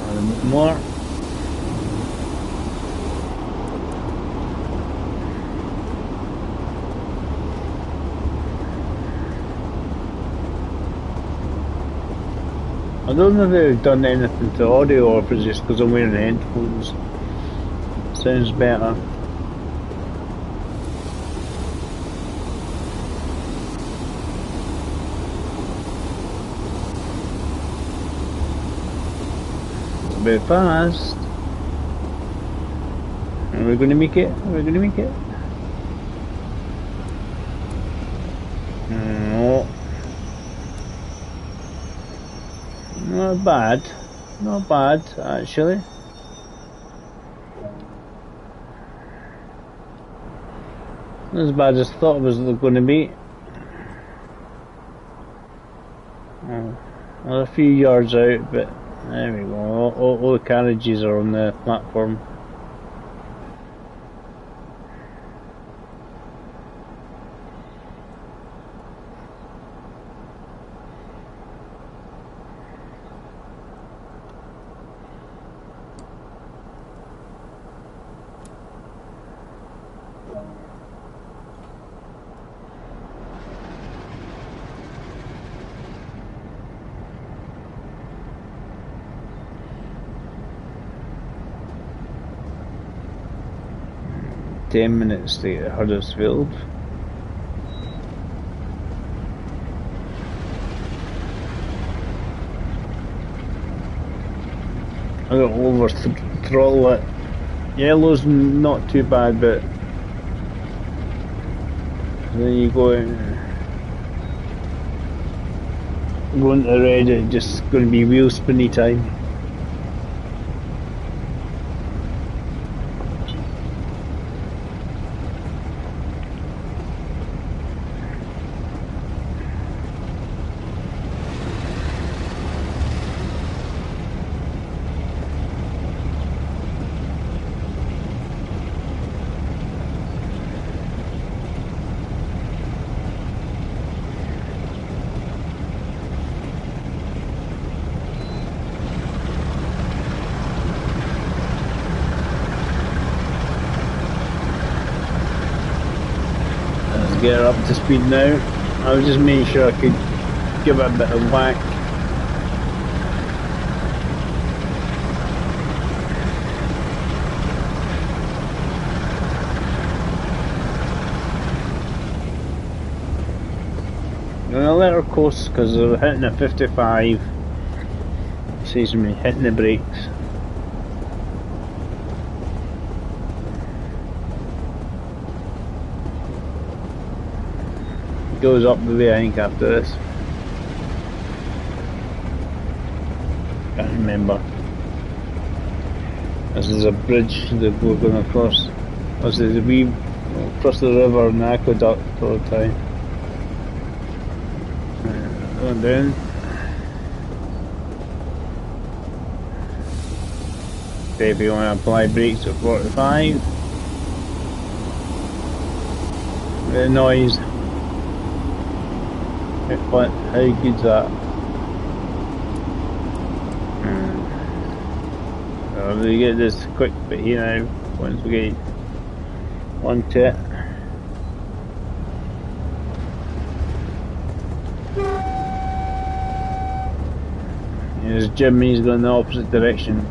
And a bit more. I don't know if they've done anything to audio or if it's just because I'm wearing headphones. Sounds better. Bit fast. Are we going to make it? Are we going to make it? No, not bad. Not bad, actually. Not as bad as I thought it was going to be. We're a few yards out, but there we go. All the carriages are on the platform. $10 to get Huddersfield. I got over throttle it. Yellow's not too bad, but then you go into red, it's just going to be wheel spinny time. Get her up to speed now. I was just making sure I could give it a bit of whack. I'm gonna let her coast because they're hitting at 55. Saves me hitting the brakes. Goes up the way I think after this. Can't remember. This is a bridge that we're going across. This is we cross the river and the aqueduct all the time. Going down. Maybe want to apply brakes at 45. The noise. But how good's that? So we get this quick bit here now, once we get onto it. Here's Jimmy's going the opposite direction.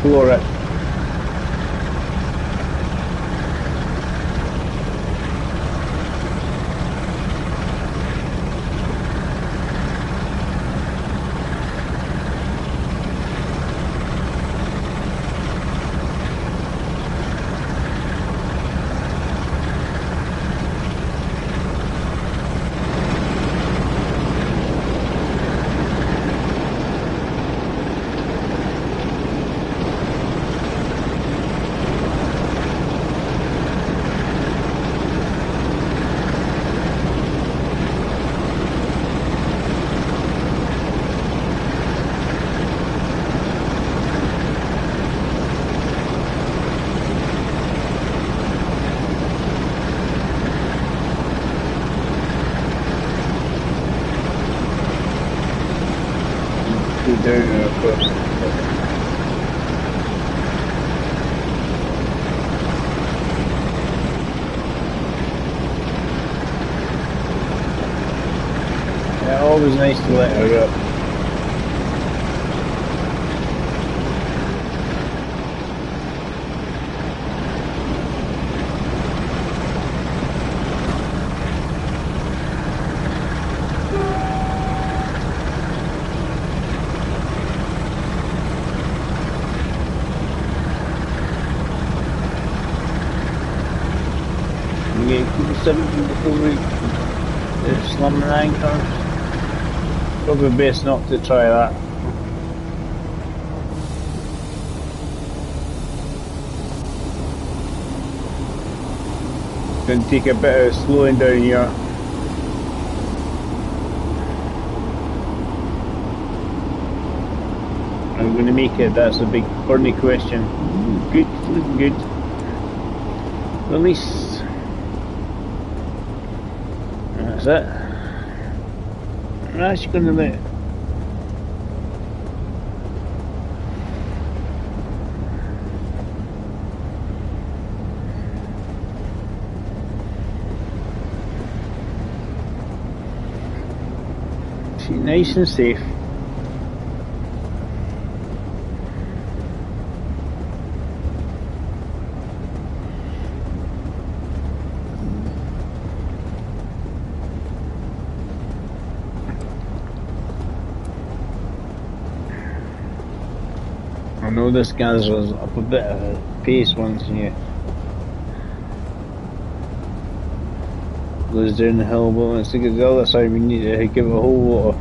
Floor it. Down there, of course. Yeah, always nice to let her up. the 17 before we slamming anchors. Probably best not to try that. Going to take a bit of slowing down here. I'm going to make it, that's a big burning question. Good, looking good. Release. That's it. That's going to let. See, nice and safe. I know this guy's up a bit of a pace once he goes down the hill, but once to get to the other side we need to give it a whole lot of.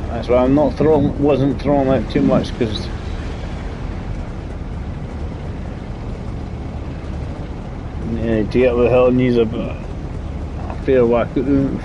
That's why I'm not wasn't throwing out too much, because to get up the hill needs a fair whack of oomph.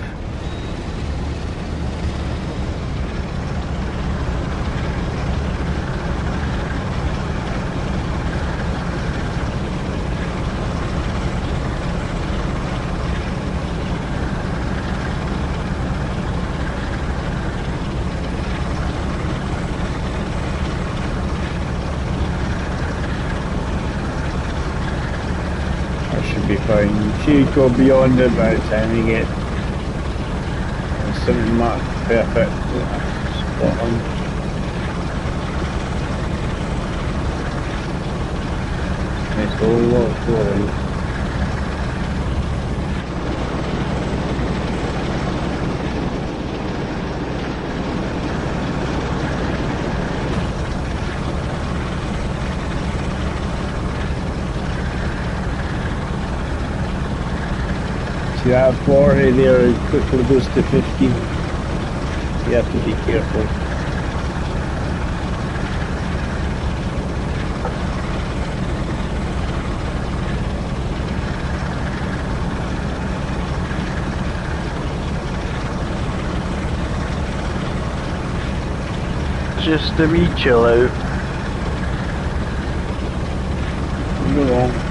Be fine. You should go beyond it by the time you get something marked perfect. Spot on. Nice whole lot of flooring. You have 40 there, it quickly goes to 15. You have to be careful. Just a wee chill out. Go on.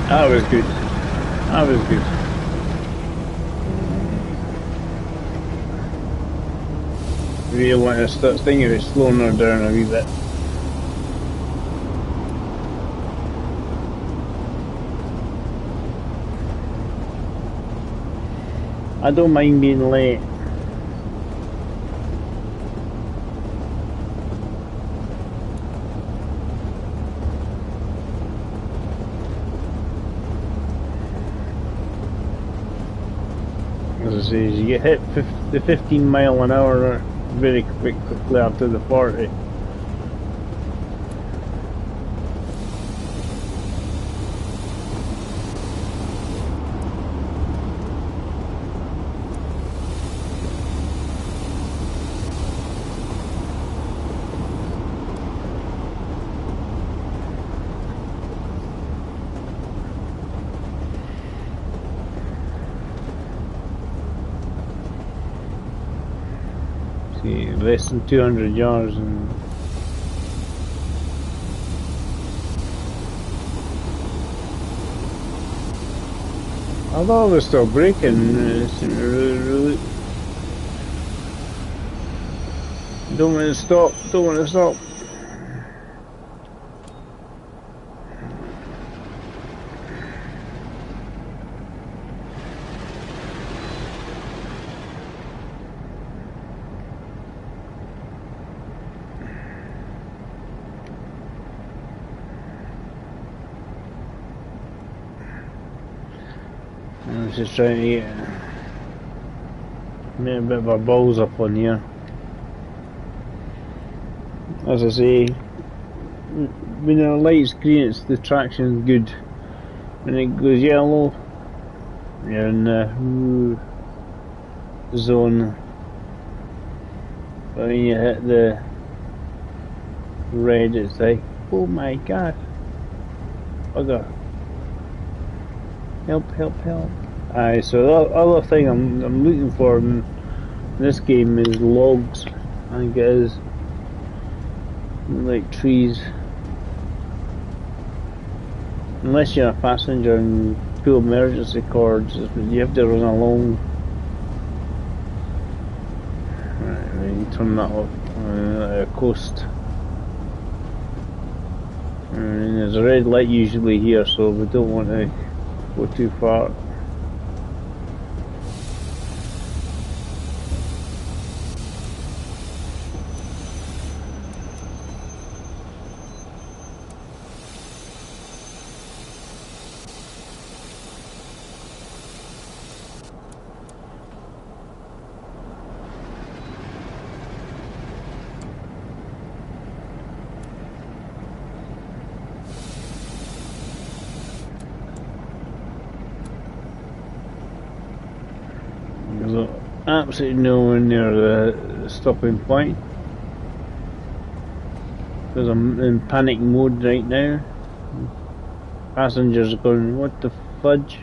That was good. That was good. Really want to start thinking about slowing her down a wee bit. I don't mind being late. As I say, you get hit the 15 mile an hour very quickly after the 40. less than 200 yards, and although we're still braking, really don't want to stop, don't want to stop. I'm just trying to get a bit of our balls up on here. As I say, when the light's green, the traction's good. When it goes yellow, you're in the zone. But when you hit the red, it's like, oh my god, bugger. Help, help, help. Aye, so the other thing I'm looking for in this game is logs. I think it is. Like trees. Unless you're a passenger and pull emergency cords, you have to run along. Right, we can turn that up. Coast. And there's a red light usually here, so we don't want to go too far. There's absolutely no one near the stopping point because I'm in panic mode right now. Passengers are going, what the fudge?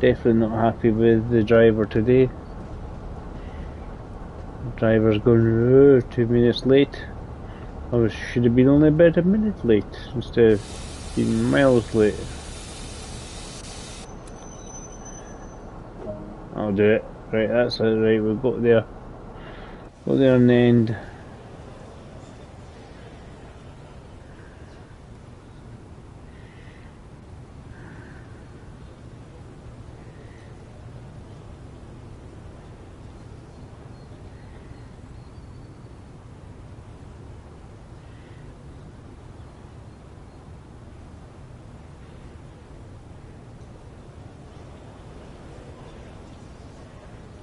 Definitely not happy with the driver today. The driver's going, oh, 2 minutes late. I should have been only about a minute late instead of being miles late. I'll do it. Right, that's it. Right, we've got there. Got there in the end.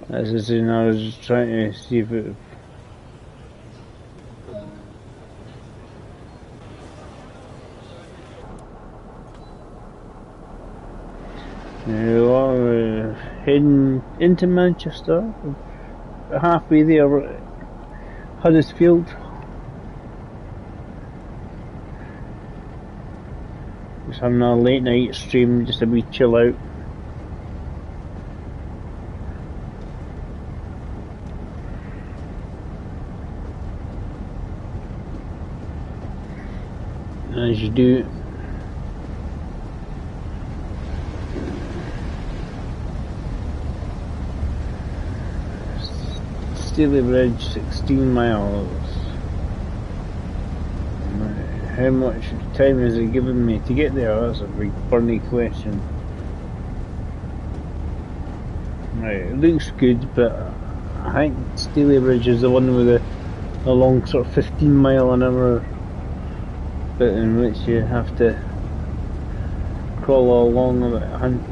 As I said, I was just trying to see if it. Heading into Manchester, halfway there, Huddersfield. Just having a late night stream, just a wee chill out. As you do. Steely Bridge, 16 miles. How much time has it given me to get there? That's a big burning question. Right, it looks good, but I think Steely Bridge is the one with the long sort of 15 mile an hour bit in which you have to crawl along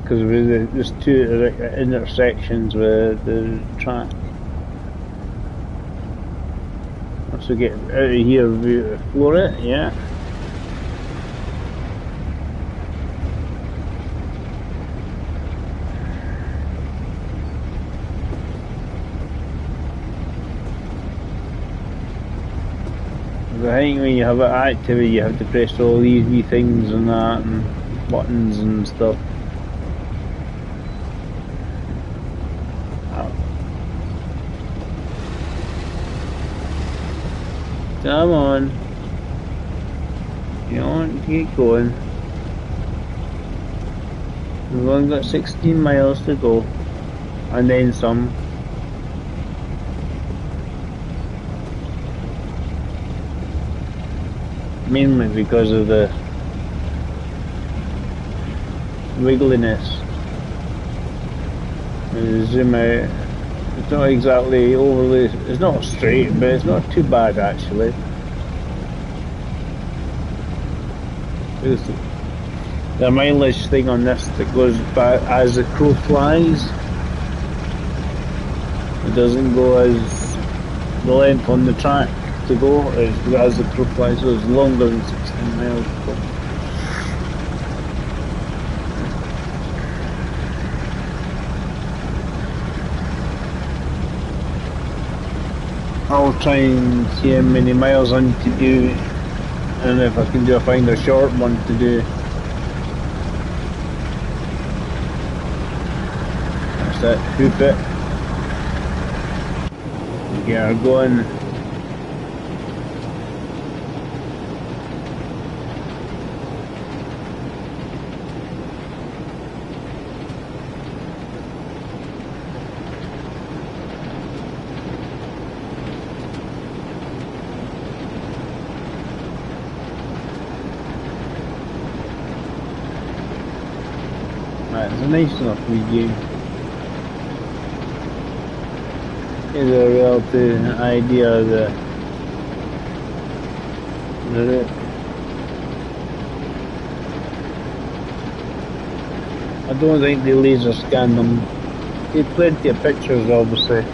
because there's two intersections with the track. So get out of here, floor it, yeah. I think when you have it active, you have to press all these wee things and that, and buttons and stuff. Come on. You want to keep going. We've only got 16 miles to go. And then some. Mainly because of the wiggliness. Zoom out. It's not exactly overly, it's not straight, but it's not too bad actually. There's the mileage thing on this that goes back as the crow flies. It doesn't go as the length on the track to go as the crow flies, so it's longer than 16 miles. I'll try and see how many miles I need to do, and if I can find a short one to do. That's it, hoop it. Yeah, we're going. It's a nice enough wee game. Gives a relative idea of the route. I don't think they laser scan them. Take plenty of pictures obviously.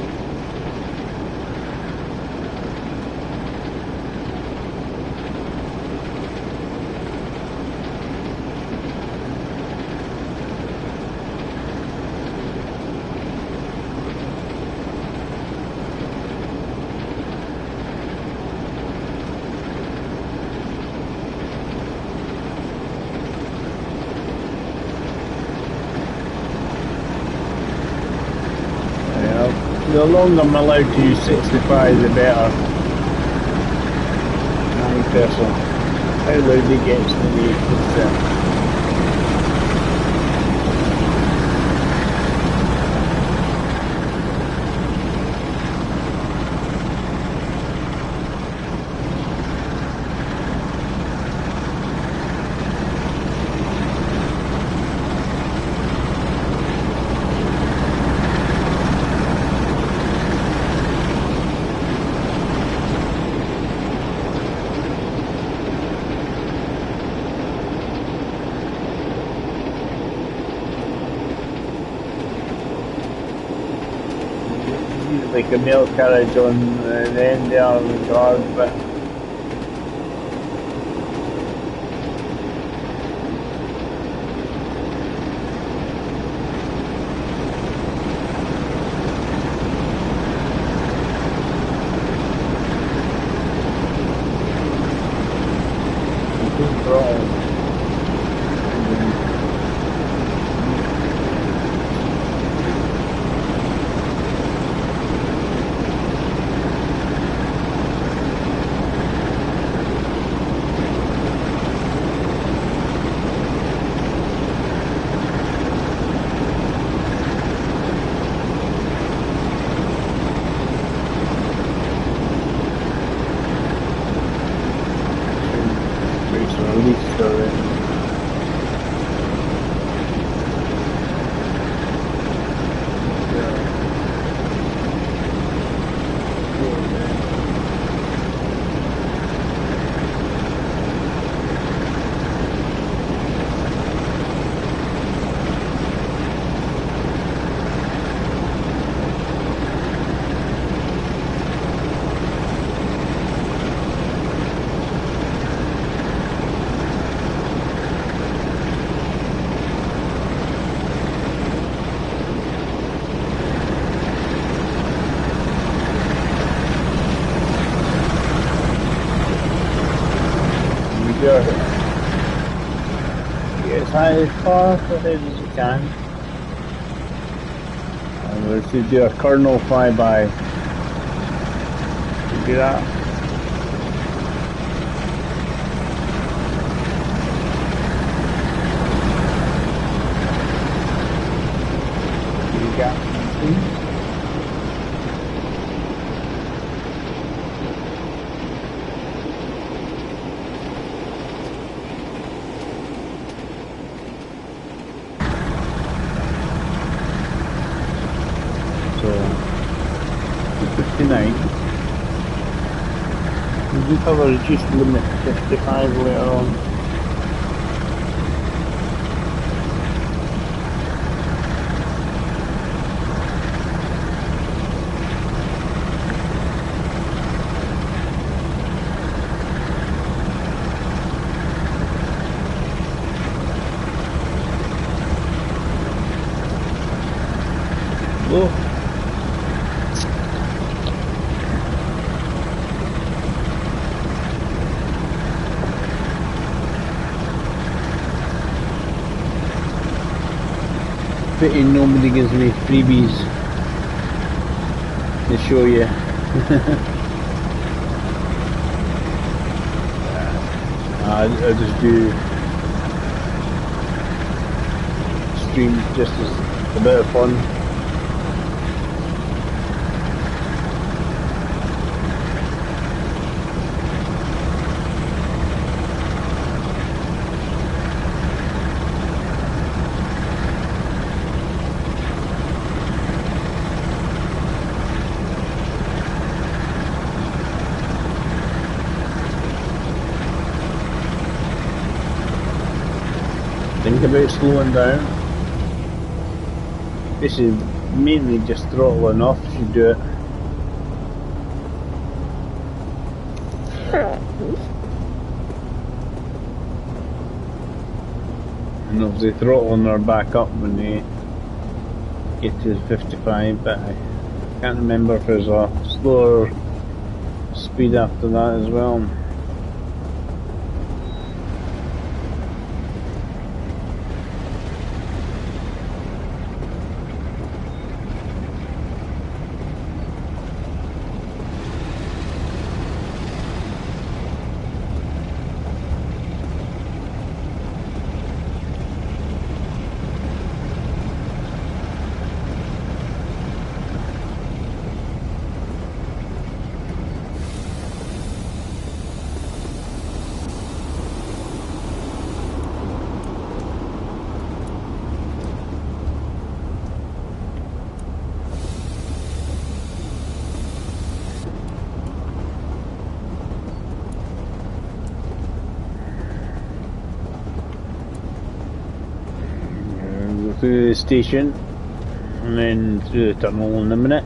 The longer I'm allowed to use 65, the better. My personal. How loud it gets to me. Like a mail carriage on the end there of the guard, but get as high as far ahead as you can. And we're to do a kernel flyby. Do that. 59. We do have a reduced limit to 55 later on. Whoa. Pity nobody gives me freebies to show you. I just do stream just as a bit of fun. Think about slowing down. This is mainly just throttling off if you do it. And obviously throttling her back up when they get to 55, but I can't remember if there's a slower speed after that as well. Through the station and then through the tunnel in a minute.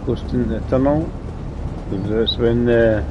Goes to the tunnel, because that's when the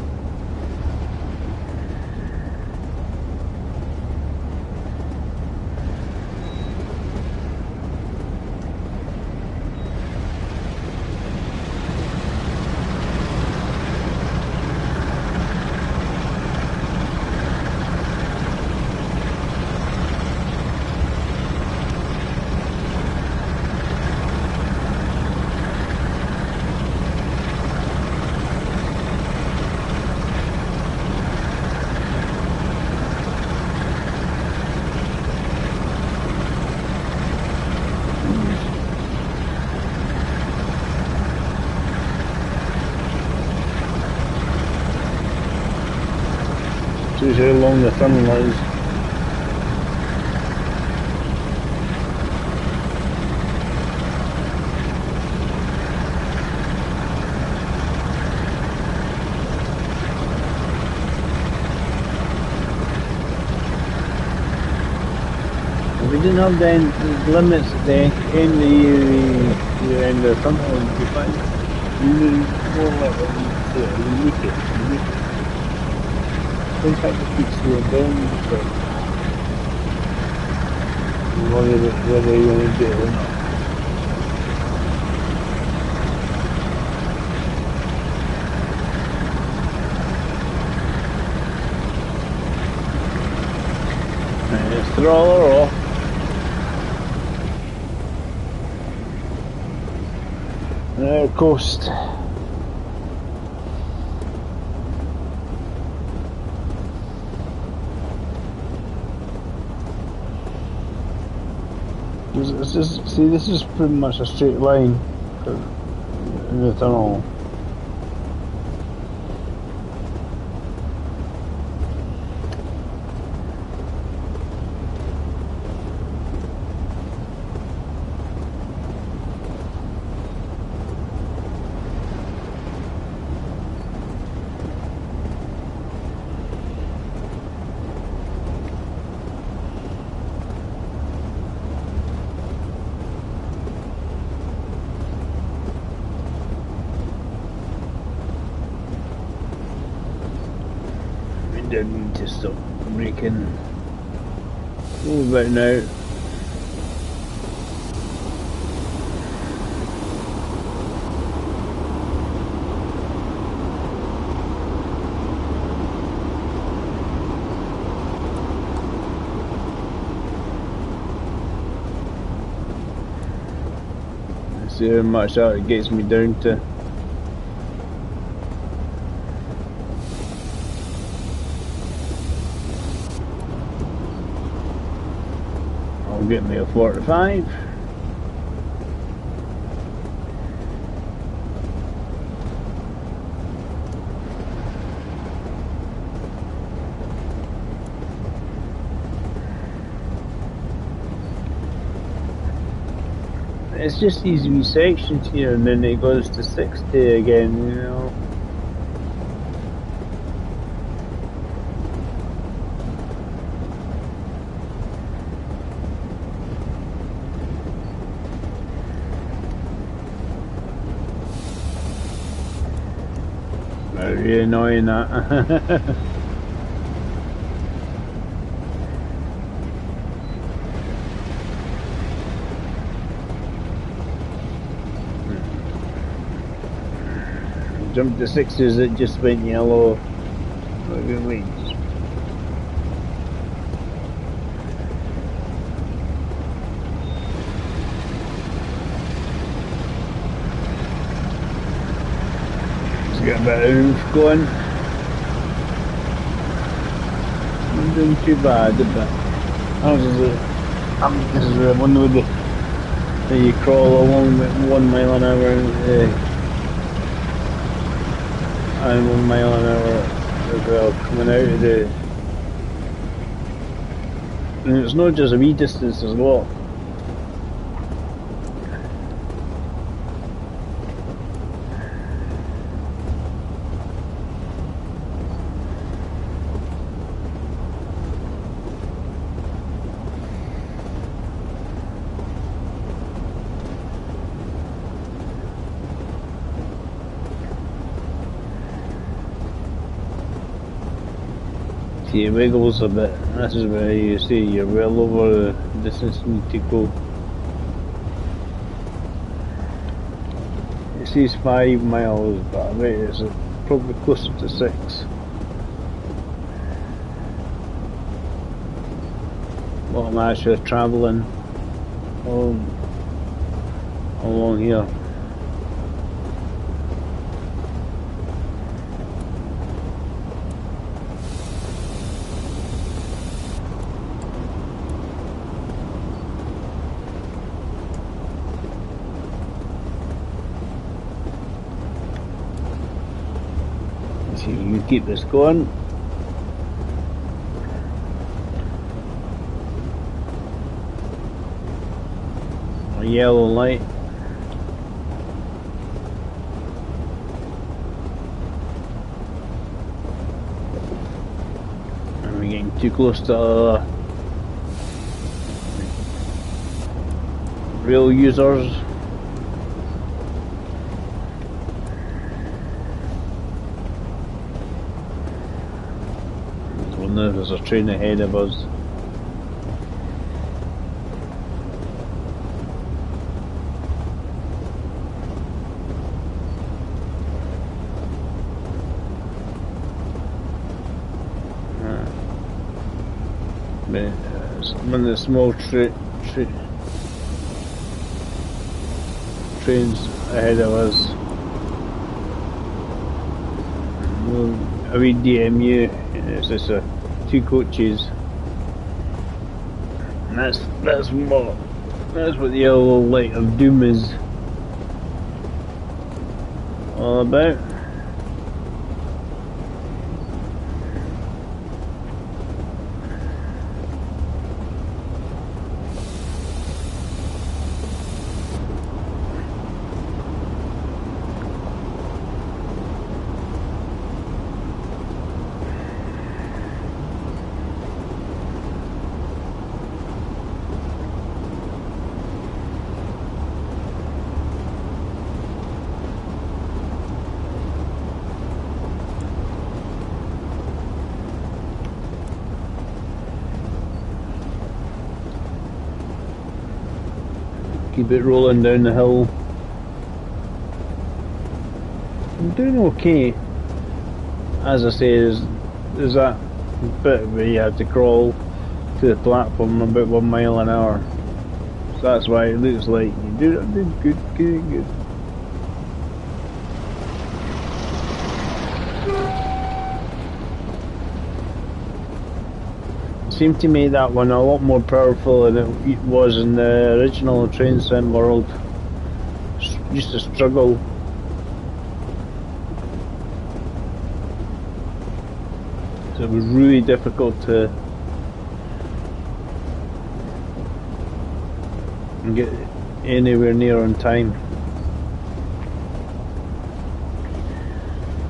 shows how long the tunnel is. If we didn't have the limits at the end of the end of the tunnel, it would be fine. You need more level, you make it. Don't have to keep slowing down, but whether you want to do it or not. Right, let's crawler off. Coast. It's just, see, this is pretty much a straight line in the tunnel. Didn't need to stop braking. Oh, about now. Let's see how much that it gets me down to. Get me a 45. It's just these wee sections here, and then it goes to 60 again, you know. Really annoying that. Jumped to 60s, it just went yellow. Wait. Get a bit of oomph going. I'm doing too bad, but this is the one with the you crawl along at 1 mile an hour and 1 mile an hour as well, coming out of the, and it's not just a wee distance as well. See, it wiggles a bit. This is where you see you're well over the distance you need to go. It says 5 miles, but I bet it's probably closer to 6. What I'm actually travelling along here. You keep this going. A yellow light. And we're getting too close to rail users. There's a train ahead of us. But one of the small trains ahead of us. A wee DMU. It's just two coaches. And that's what the yellow light of doom is all about. Keep it rolling down the hill. I'm doing okay. As I say, there's that bit where you have to crawl to the platform about 1 mile an hour. So that's why it looks like you do good. Seemed to make that one a lot more powerful than it was in the original Train Sim world. Just a struggle. So it was really difficult to get anywhere near on time.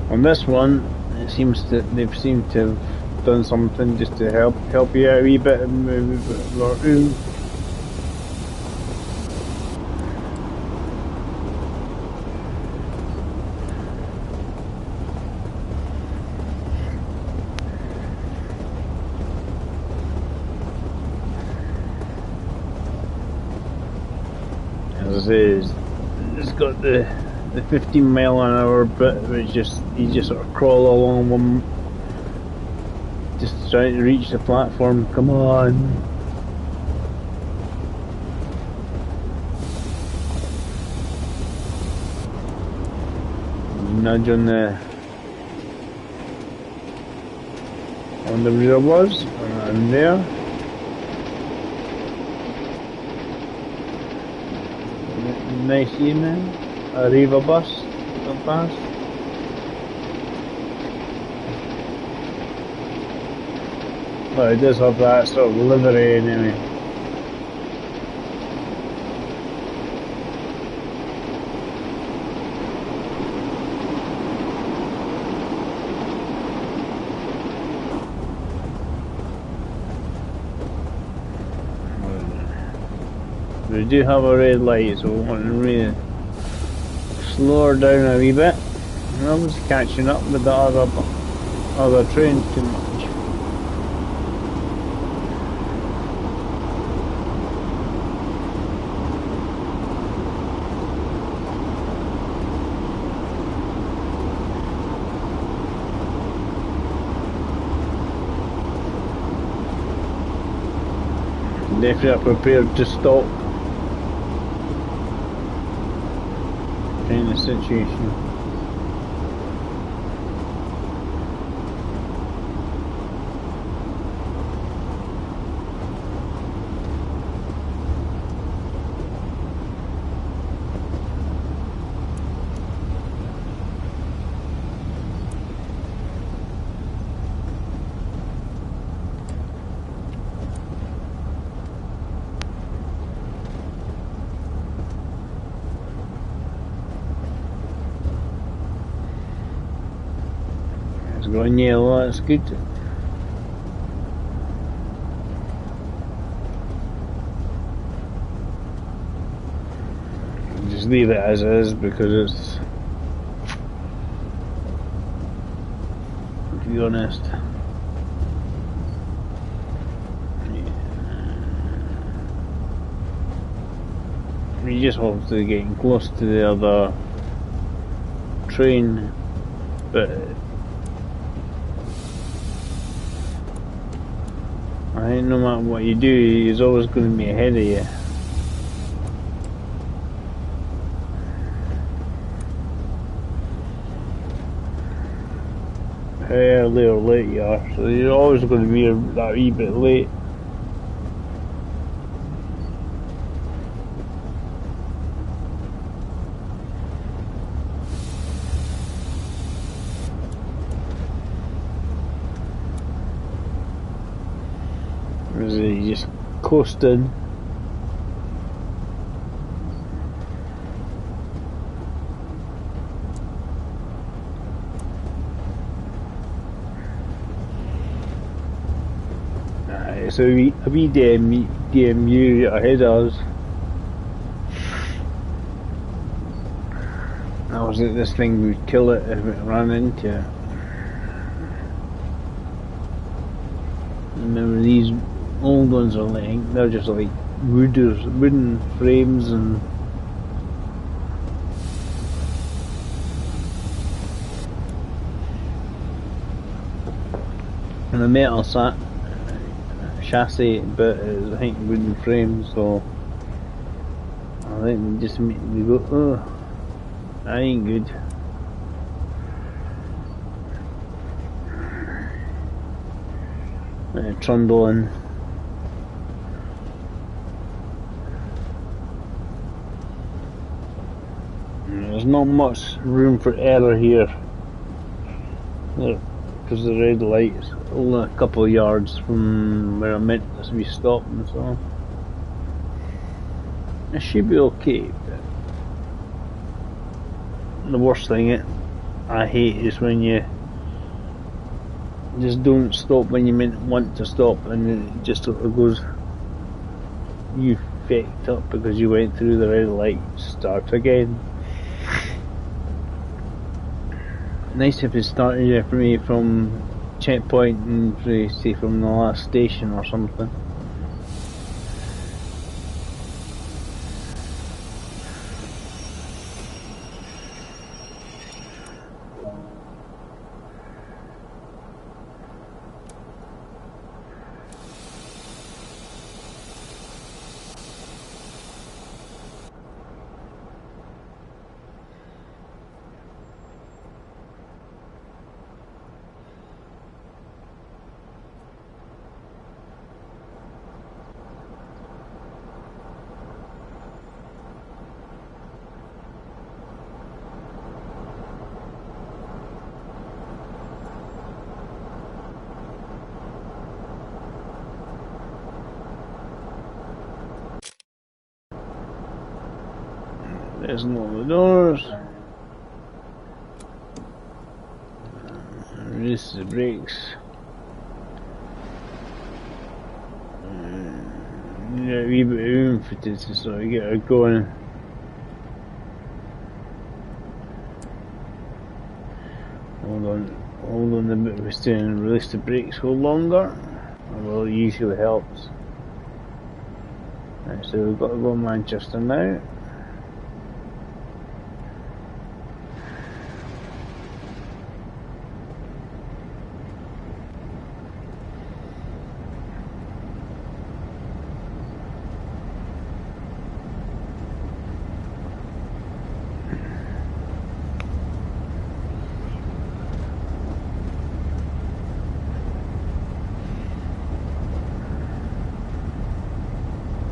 On this one, it seems that they've seemed to have done something just to help you out a wee bit and move more room. As I say, it's got the 15 mile an hour bit, which you just sort of crawl along one. Just trying to reach the platform, come on. Nudge on the rear was, and there. Nice evening, Arriva bus, come past. Well, it does have that sort of livery anyway. We do have a red light, so we want to really slow her down a wee bit. I was catching up with the other trains too much. Definitely are prepared to stop in the situation. Going yellow, that's good. Just leave it as is because it's, to be honest, you just obviously getting close to the other train, but I think no matter what you do, he's always going to be ahead of you. How early or late you are, so you're always going to be that wee bit late. You just coasting. So a wee DMU ahead of us. That was it, this thing would kill it if it ran into it. Remember these old ones are like, they're just like wooden frames and the metal chassis, but it's, I think, wooden frames, so I think they just make me go, oh, that ain't good. Trundling. There's not much room for error here. Because the red light is only a couple of yards from where I meant to be stopping, so it should be okay. But the worst thing I hate is when you just don't stop when you want to stop, and it just sort of goes, you fucked up because you went through the red light. Start again. Nice if it started for me from checkpoint and say from the last station or something. There's all the doors. Release the brakes. Yeah, a wee bit of room for this to sort of get her going. Hold on a bit of steering and release the brakes a little longer. Well, it usually helps. Right, so we've got to go to Manchester now.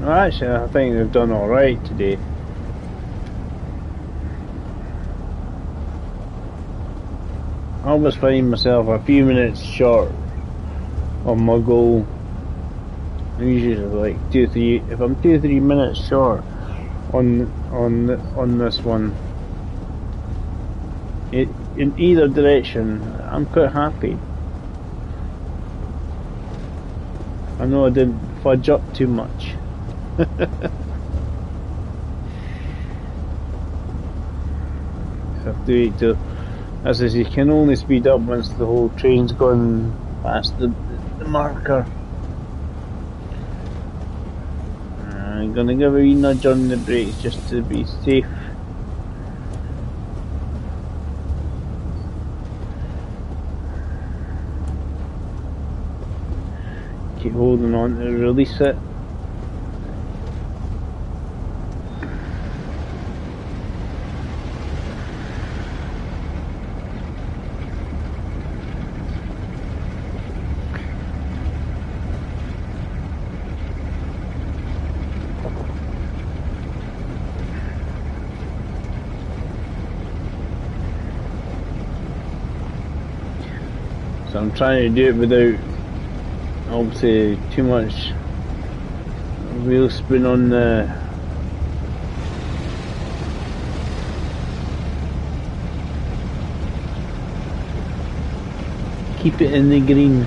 Actually, I think they've done alright today. I always find myself a few minutes short of my goal. Usually like 2-3. If I'm 2-3 minutes short on this one, in either direction, I'm quite happy. I know I didn't fudge up too much. Have to wait till, as I say, you can only speed up once the whole train's gone past the marker. I'm gonna give a wee nudge on the brakes just to be safe. keep holding on to release it. So I'm trying to do it without obviously too much wheel spin on the keep it in the green.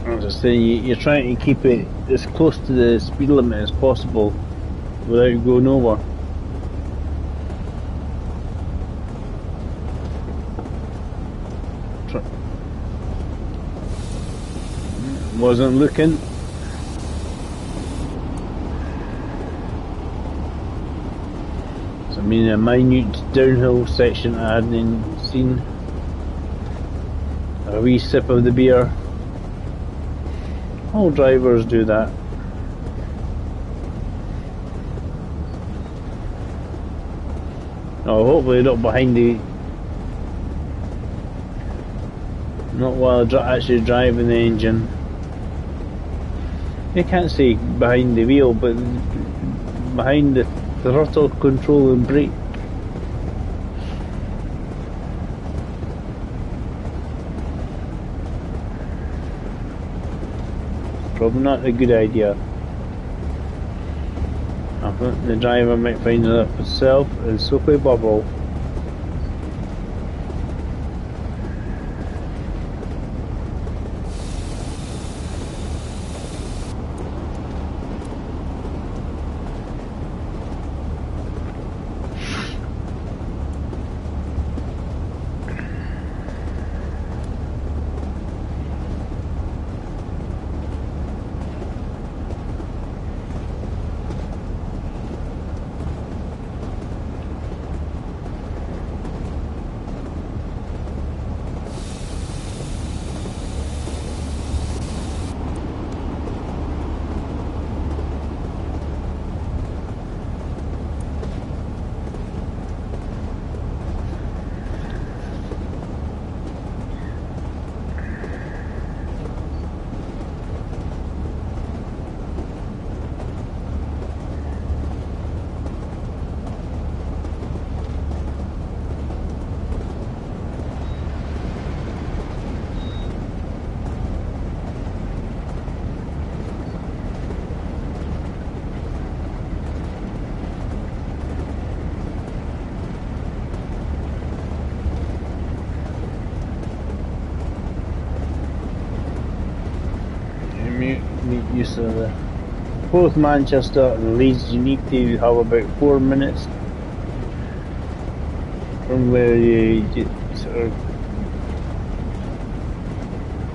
As I say, you're trying to keep it as close to the speed limit as possible without going over. Wasn't looking. So I mean a minute downhill section I hadn't seen. A wee sip of the beer. All drivers do that. Oh, hopefully not behind the... Not while actually driving the engine. You can't say behind the wheel, but behind the throttle control and brake. Probably not a good idea. I think the driver might find it up himself and soak a bubble. Use of the both Manchester and Leeds, you need to have about 4 minutes from where you sort of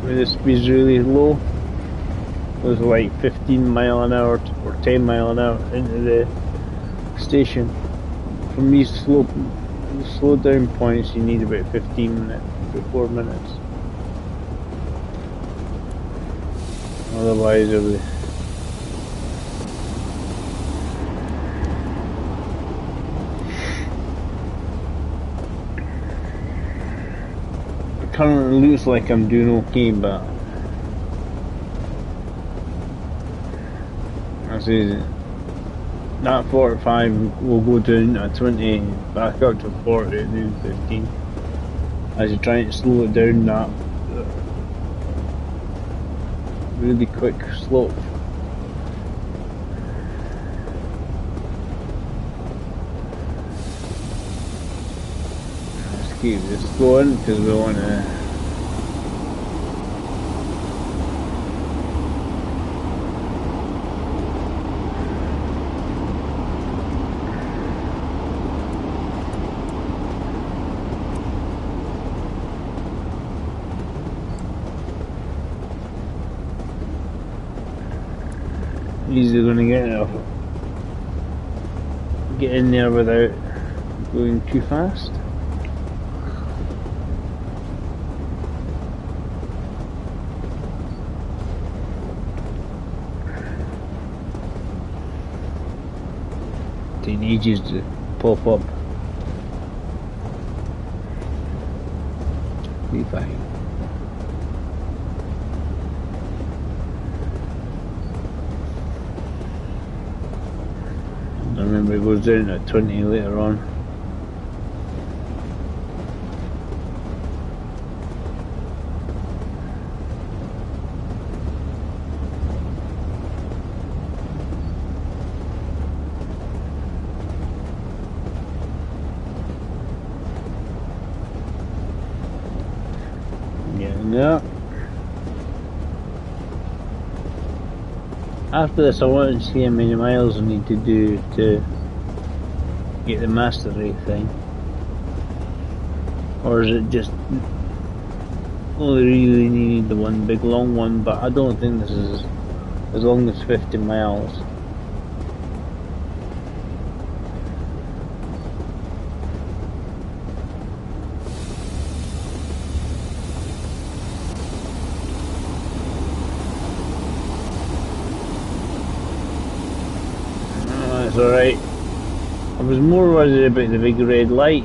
where the speed's really low. It was like 15 mile an hour or 10 mile an hour into the station. From these slow down points, you need about 15 minutes, about 4 minutes. Otherwise, it'll be currently looks like I'm doing okay, but I say that 45 will go down to 20, back up to 40, and then 15. As you're trying to slow it down, that really quick slope. Let's keep this going because we want to. Easily going to get in there without going too fast. Taking ages to pop up. Be fine. I remember it goes down at 20 later on. Yeah. After this I want to see how many miles I need to do to get the mastery thing. Or is it just only really need the one big long one, but I don't think this is as long as 50 miles. That's alright. I was more worried about the big red light.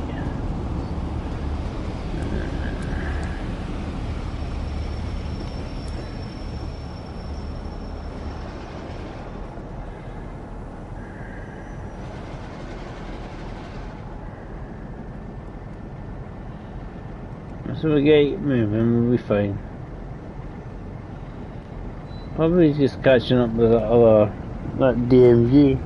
So we get moving, we'll be fine. Probably just catching up with that DMG.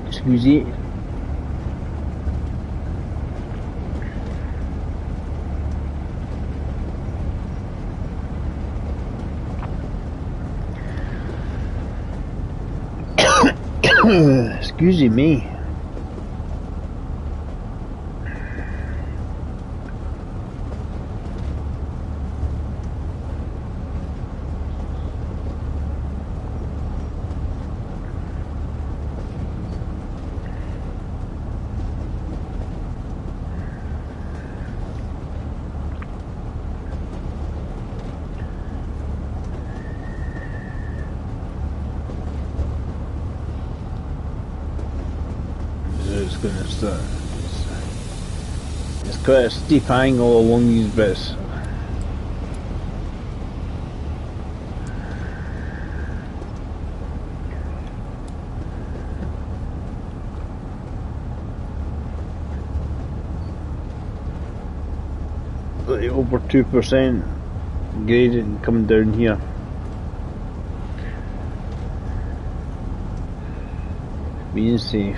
Excuse me. Excuse me. It's gonna start. It's quite a steep angle along these bits. Like over 2% gradient coming down here. Being safe.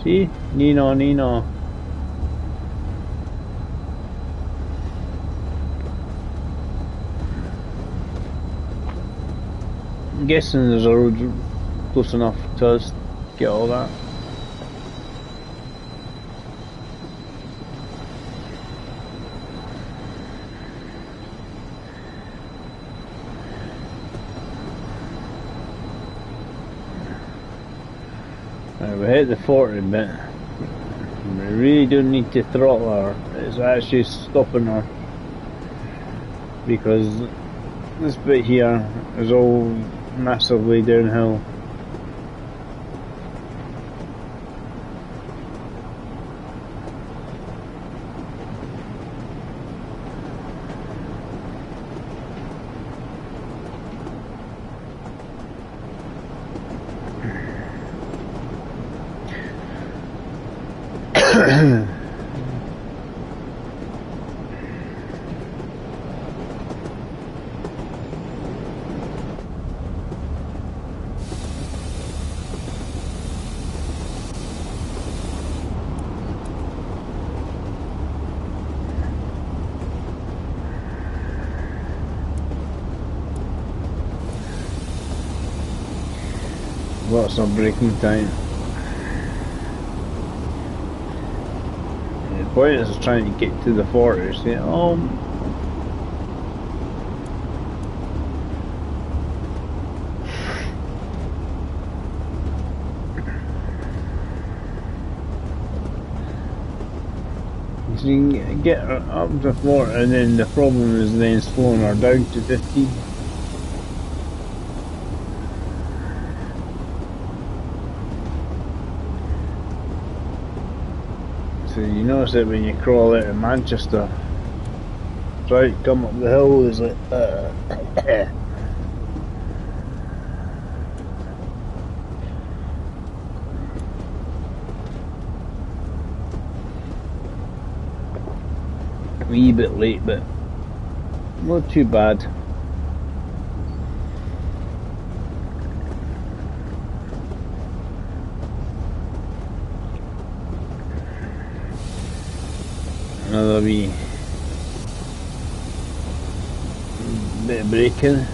See? Nino, Nino. I'm guessing there's a road close enough to us to get all that. we hit the 40 bit. We really don't need to throttle her. It's actually stopping her because this bit here is all massively downhill. Lots of braking time. The point is trying to get to the 40s. So you can get her up to 40, and then the problem is then slowing her down to 15. So you notice that when you crawl out of Manchester, right, come up the hill, is like a wee bit late, but not too bad. Another wee bit of braking.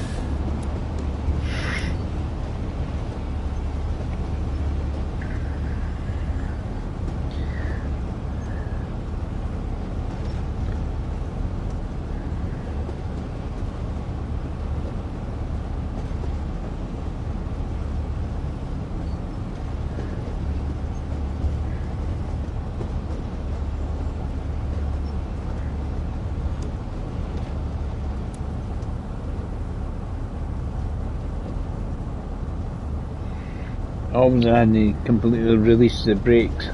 Obviously I had to completely release the brakes.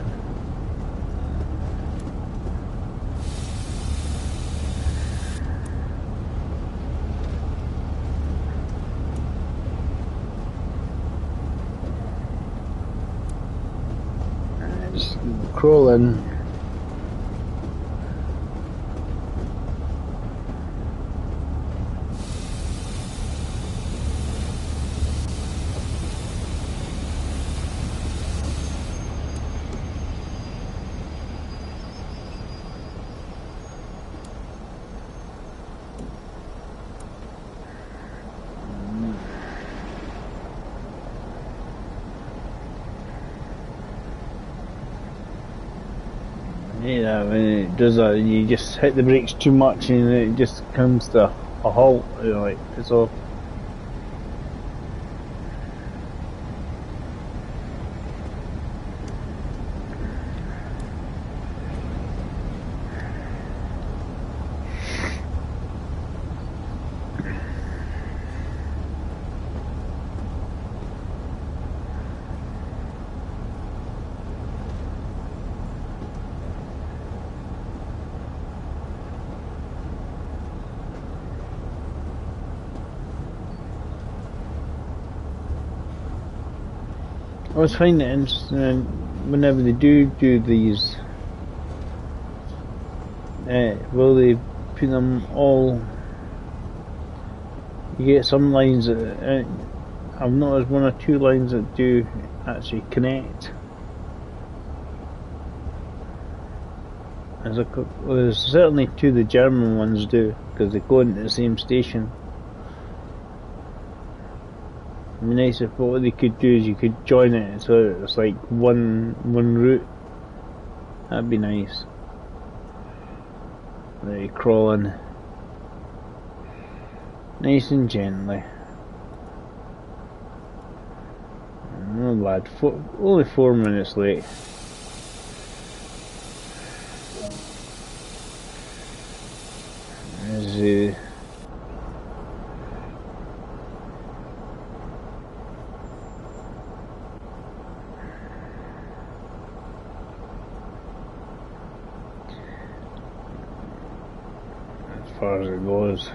Just crawl in. Yeah, when it does that, you just hit the brakes too much and it just comes to a halt. Like, it's all. I always find it interesting whenever they do these, will they put them all, you get some lines that, I've noticed one or two lines that do actually connect. There's certainly two the German ones do, because they go into the same station. It'd be nice if what they could do is you could join it so it's like one route. That'd be nice. There you crawl in. Nice and gently. bad. Only 4 minutes late. As far as it goes.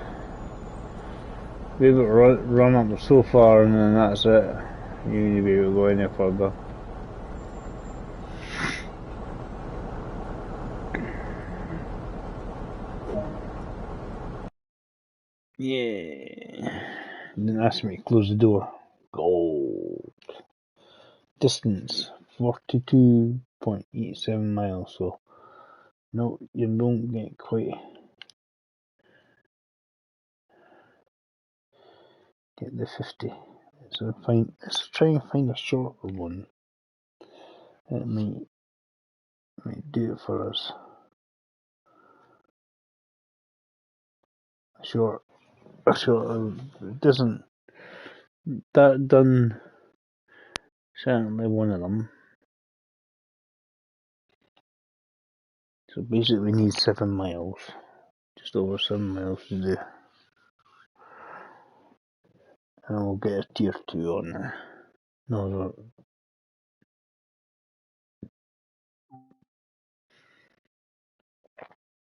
Be able to run up so far and then that's it. You need to be able to go any further. Yeah. Didn't ask me to close the door. Gold. Distance 42.87 miles, so no, you don't get quite get the 50. So let's try and find a shorter one. It might do it for us. Short, it doesn't. That done. Certainly one of them. So basically, we need 7 miles, just over 7 miles to do, and we'll get a tier 2 on there. No,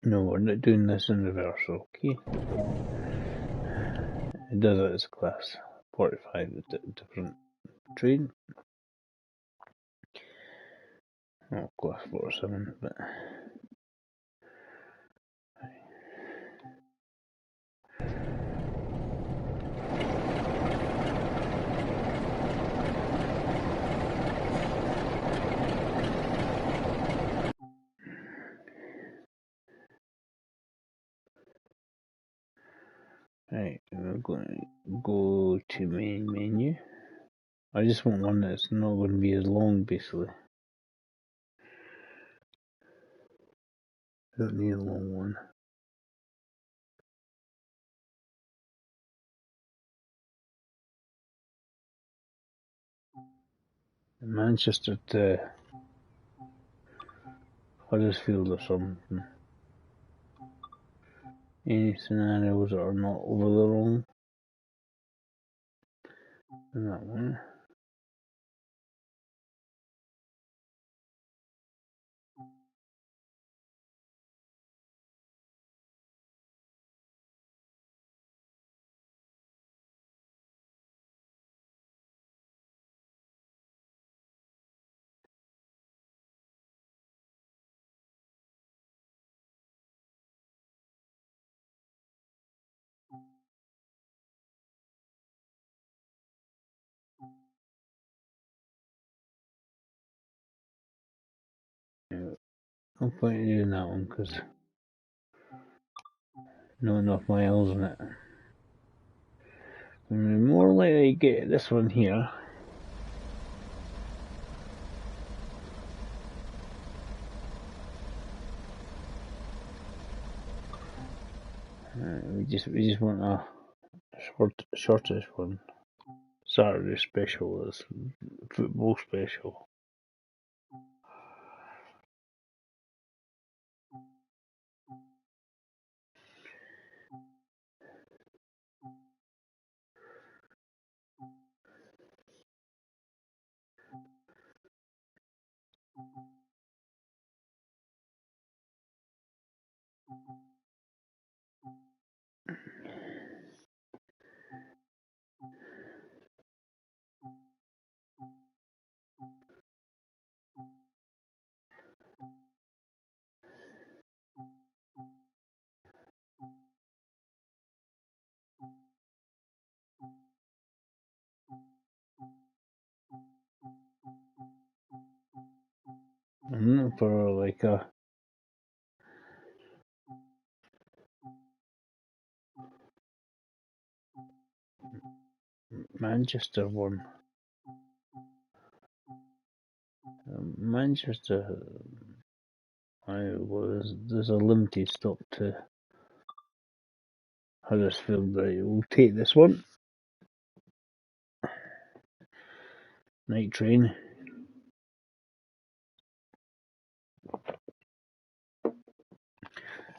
we're not doing this in reverse, okay? It does it as class 45, different train. Not class 47, but. Right, we're going to go to main menu. I just want one that's not going to be as long, basically. I don't need a long one. Manchester to Huddersfield or something. Any scenarios that are not over the long. And that one. Yeah, no point in doing that one because not enough miles on it. I'm more likely to get this one here. We just want a shortish one. Saturday special is football special. For like a Manchester one. Manchester. There's a limited stop to Huddersfield. Right, we'll take this one. Night train.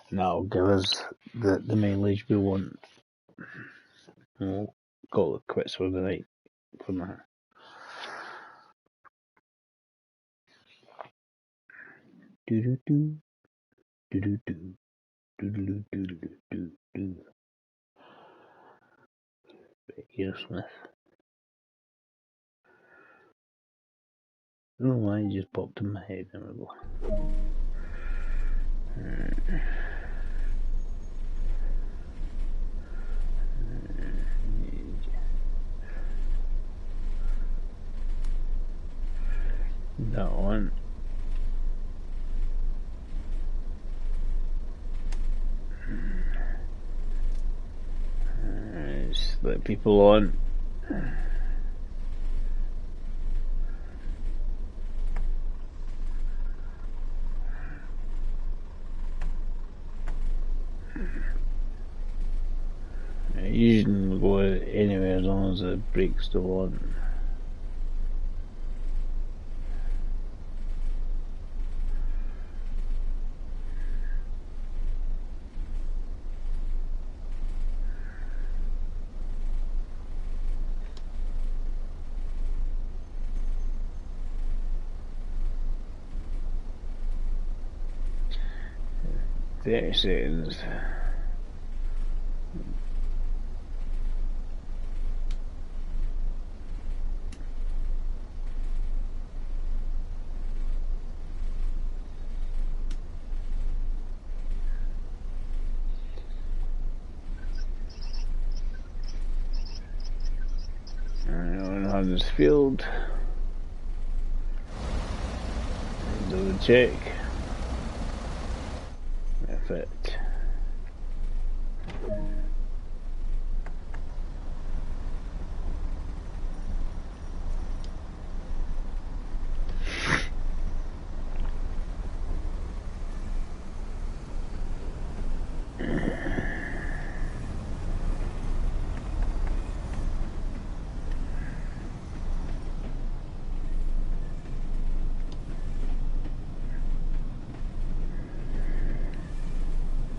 And that'll give us the mileage we want. And we'll call it quits for the night for now. Do do do do do do do do do do do do. Aerosmith. I don't know why it just popped in my head. There we go. That one. Just let people on. You can go anywhere as long as the brake's still on. .30 seconds. On Huddersfield. Double check. Perfect.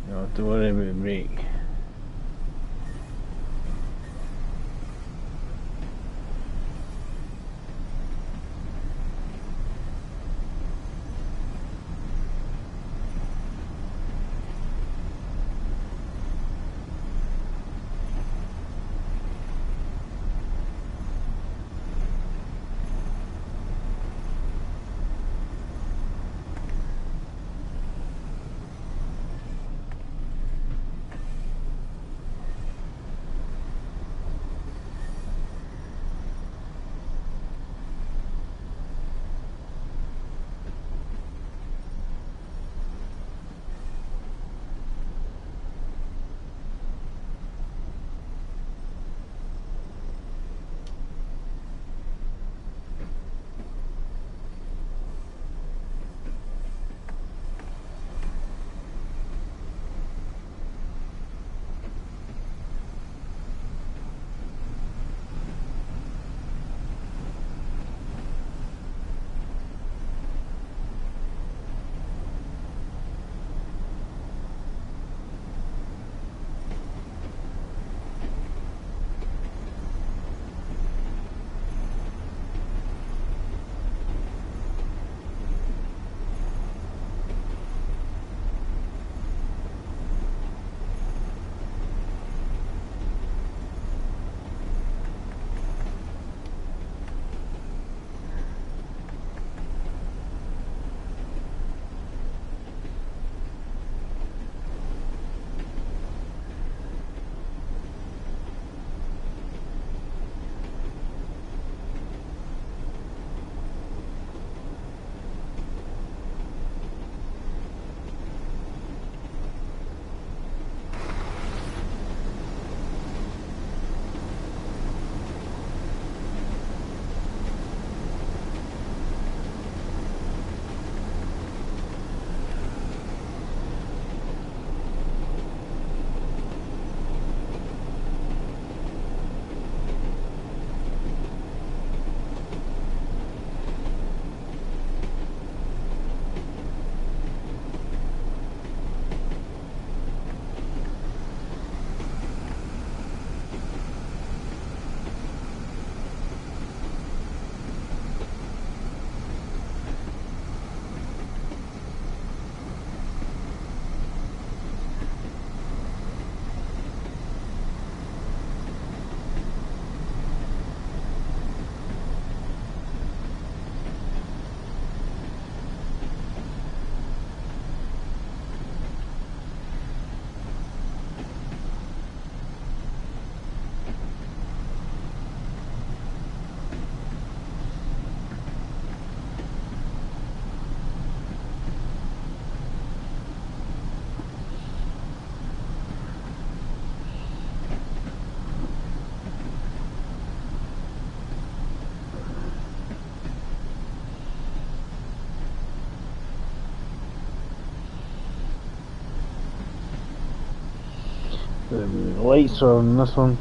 Don't have to worry about the brake. The lights are on this one.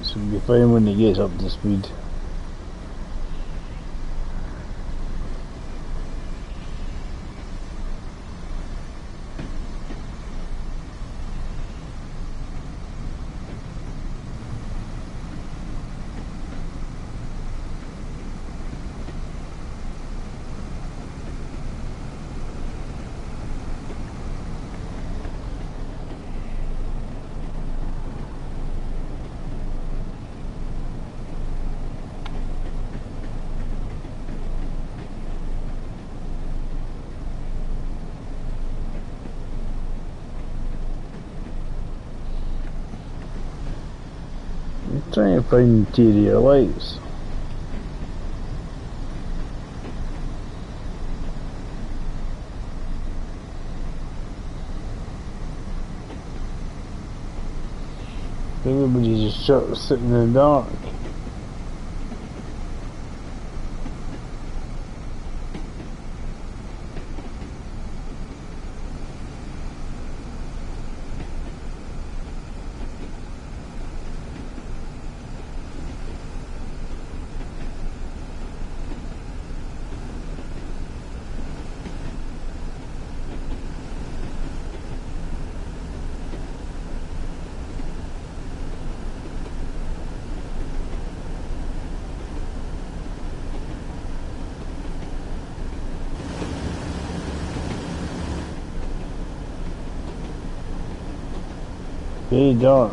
So we'll be fine when he gets up to speed. I'm trying to find interior lights. Everybody's just sitting in the dark. Very dark.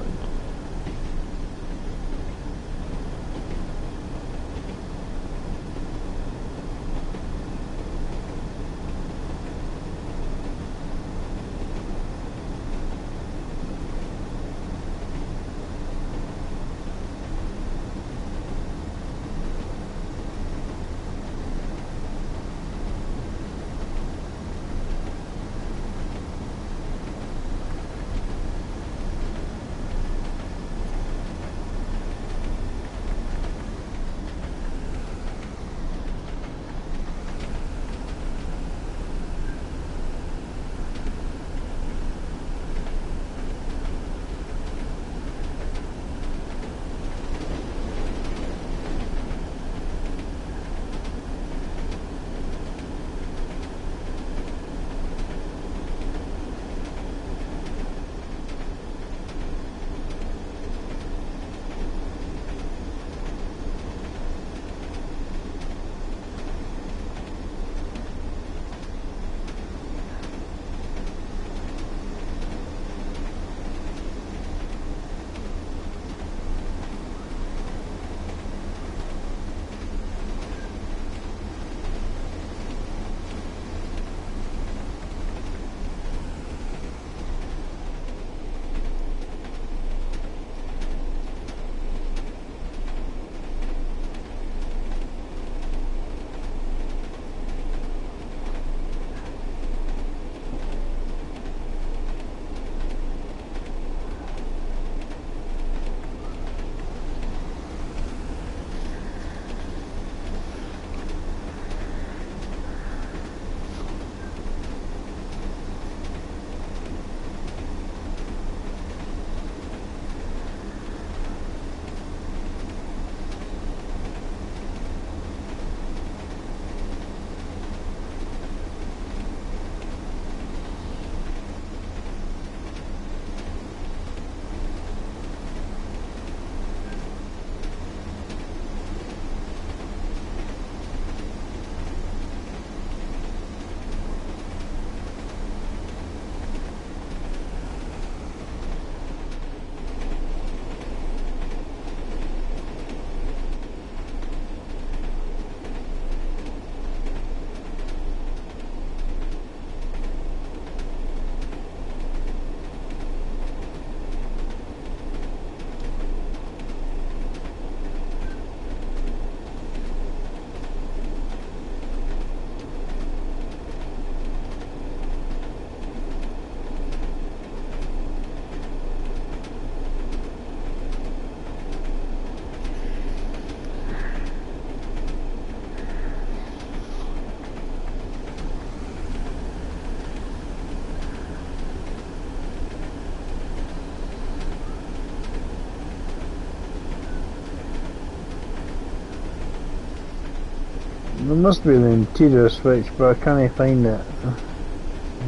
must be the interior switch, but I can't find it.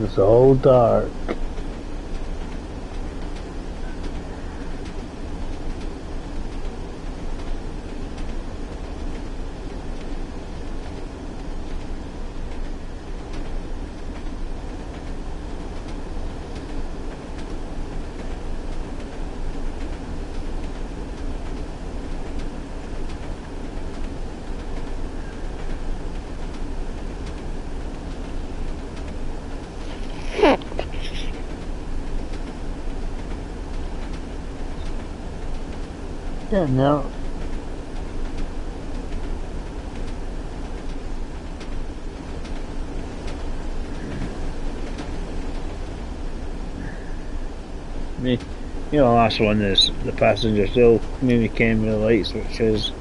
It's all dark. Getting there. You know, the last one is the passenger still communicating with the light switches.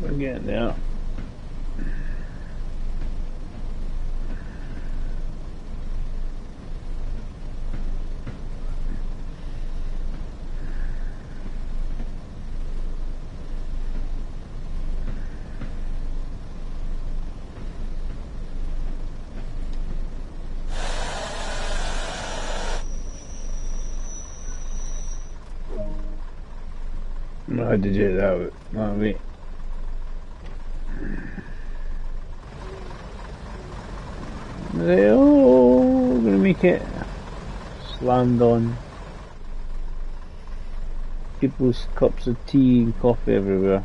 We're getting there. I had to do it that way. Oh, we're gonna make it. Slammed on. People's cups of tea and coffee everywhere.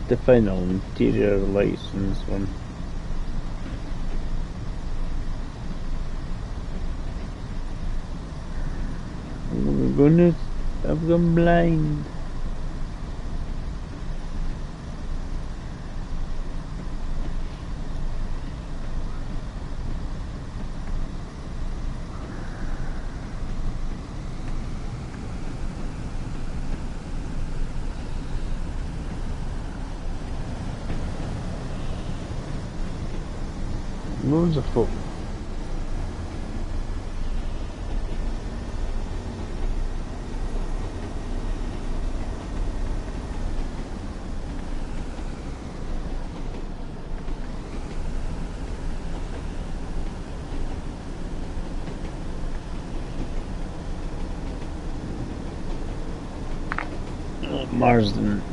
The final interior license one. Oh my goodness, I've gone blind. Loads of folk. Marsden.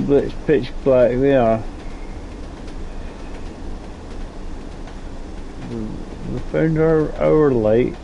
But it's pitch black there. We found our light.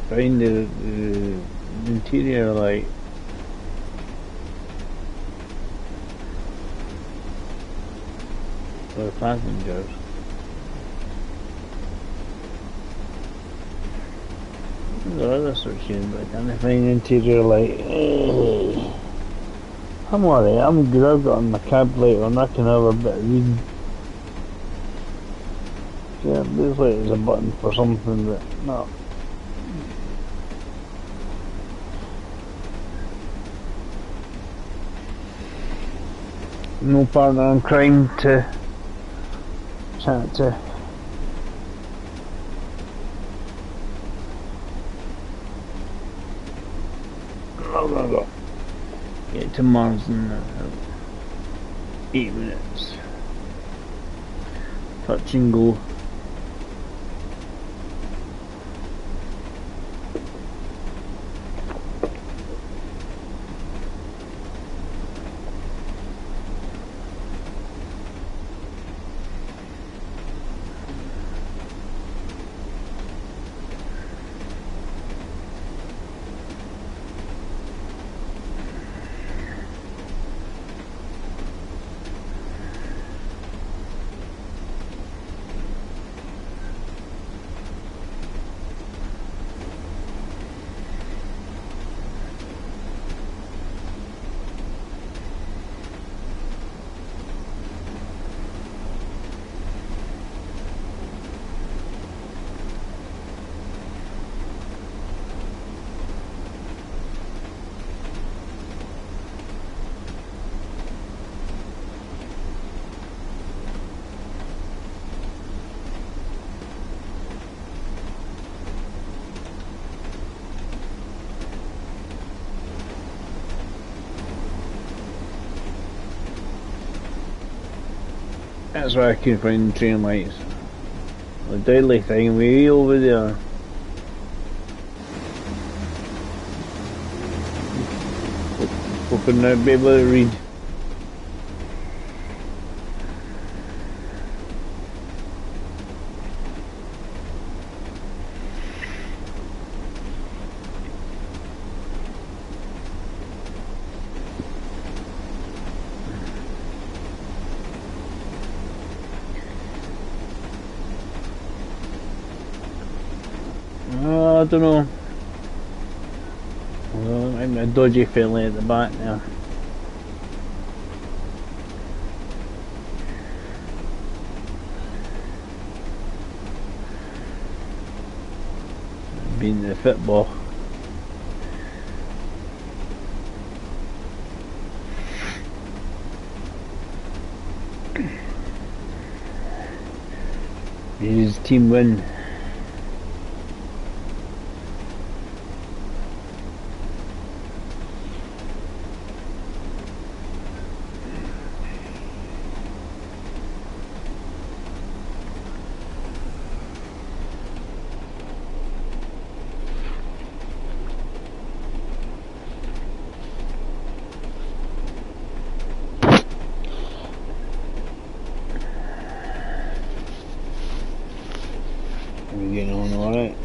find the interior light. For the passengers. The other switches, but I can't find interior light. I'm alright, I'm good. I've got my cab light on, I can have a bit of reading. Yeah, it looks like there's a button for something, but no. No partner in crime to chat to. I'll get to Mars in 8 minutes. Touch and go. That's where I can find train lights. The deadly thing way over there. Hoping I'll be able to read. I don't know. Well, I'm a dodgy fella at the back there. Being the football. His team win. We're getting on alright.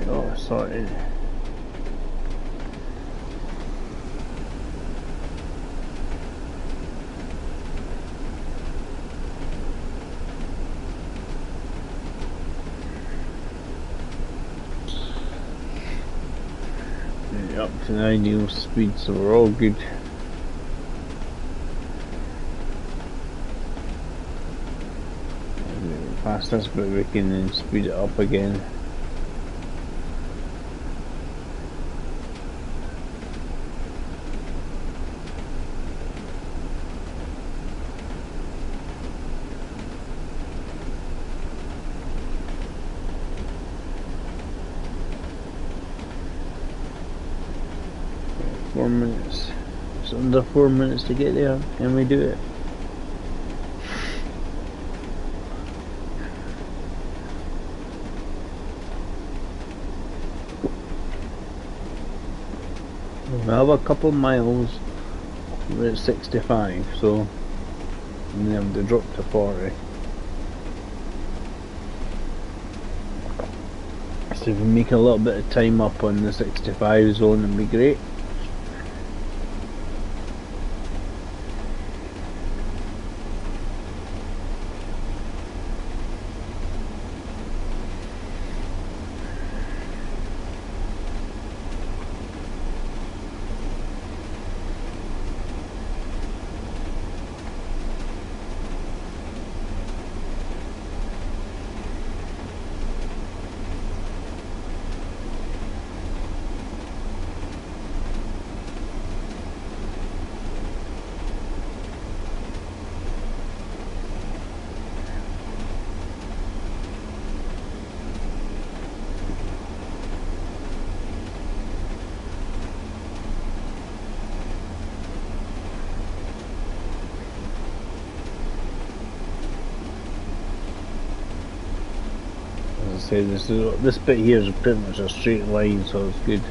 Oh, sorted. Up to the ideal speed, so we're all good. Past this, but we can then speed it up again. 4 minutes. It's under 4 minutes to get there. Can we do it? We have a couple of miles. We're at 65, so we have to drop to 40. So if we make a little bit of time up on the 65 zone, it'd be great. As I say, this bit here is pretty much a straight line, so it's good.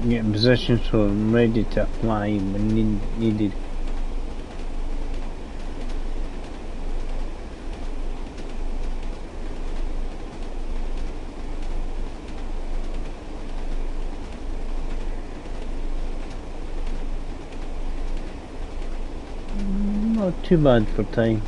Get in position so I'm ready to apply when needed. Not too bad for time.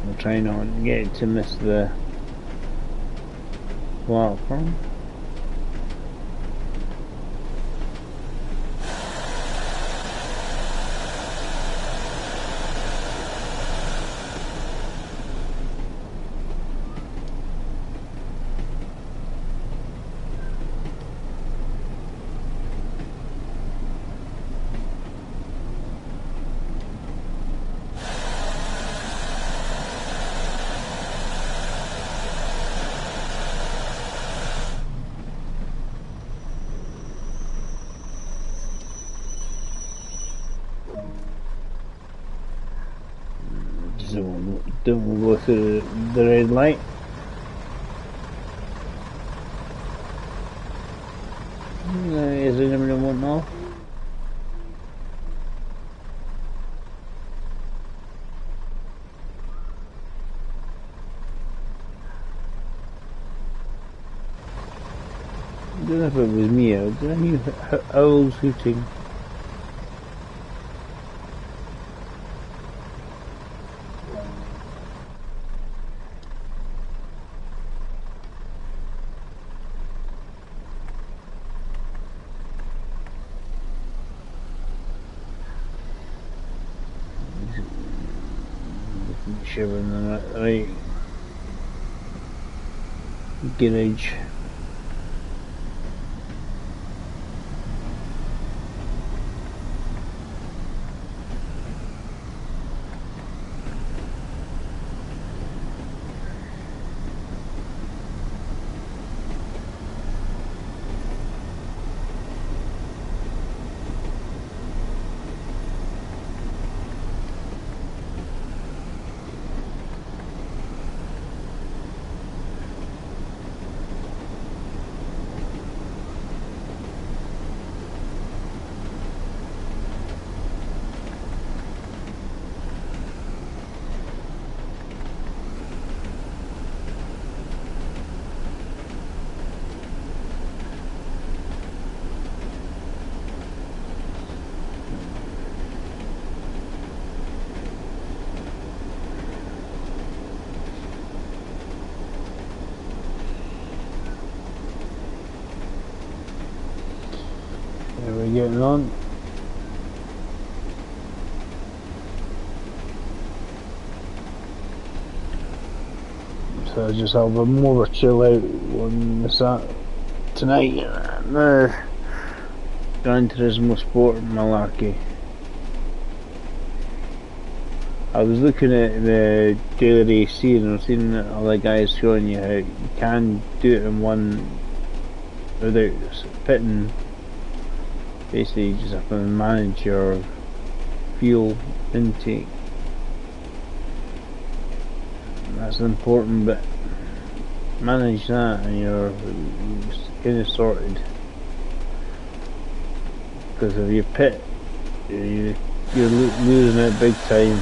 I'm trying not to get to miss the platform. Don't we go through the red light? Is anybody want off? I don't know if it was me. Did I hear owls hooting? Sure we're in the right garage. we're getting on. So I just have a more chill out on this tonight. Gran Turismo Sport Malarkey. I was looking at the daily race and I was seeing other guys showing you how you can do it in one without pitting. Basically you just have to manage your fuel intake. That's an important bit. Manage that and you're kind of sorted. Because if you pit, you're losing it big time.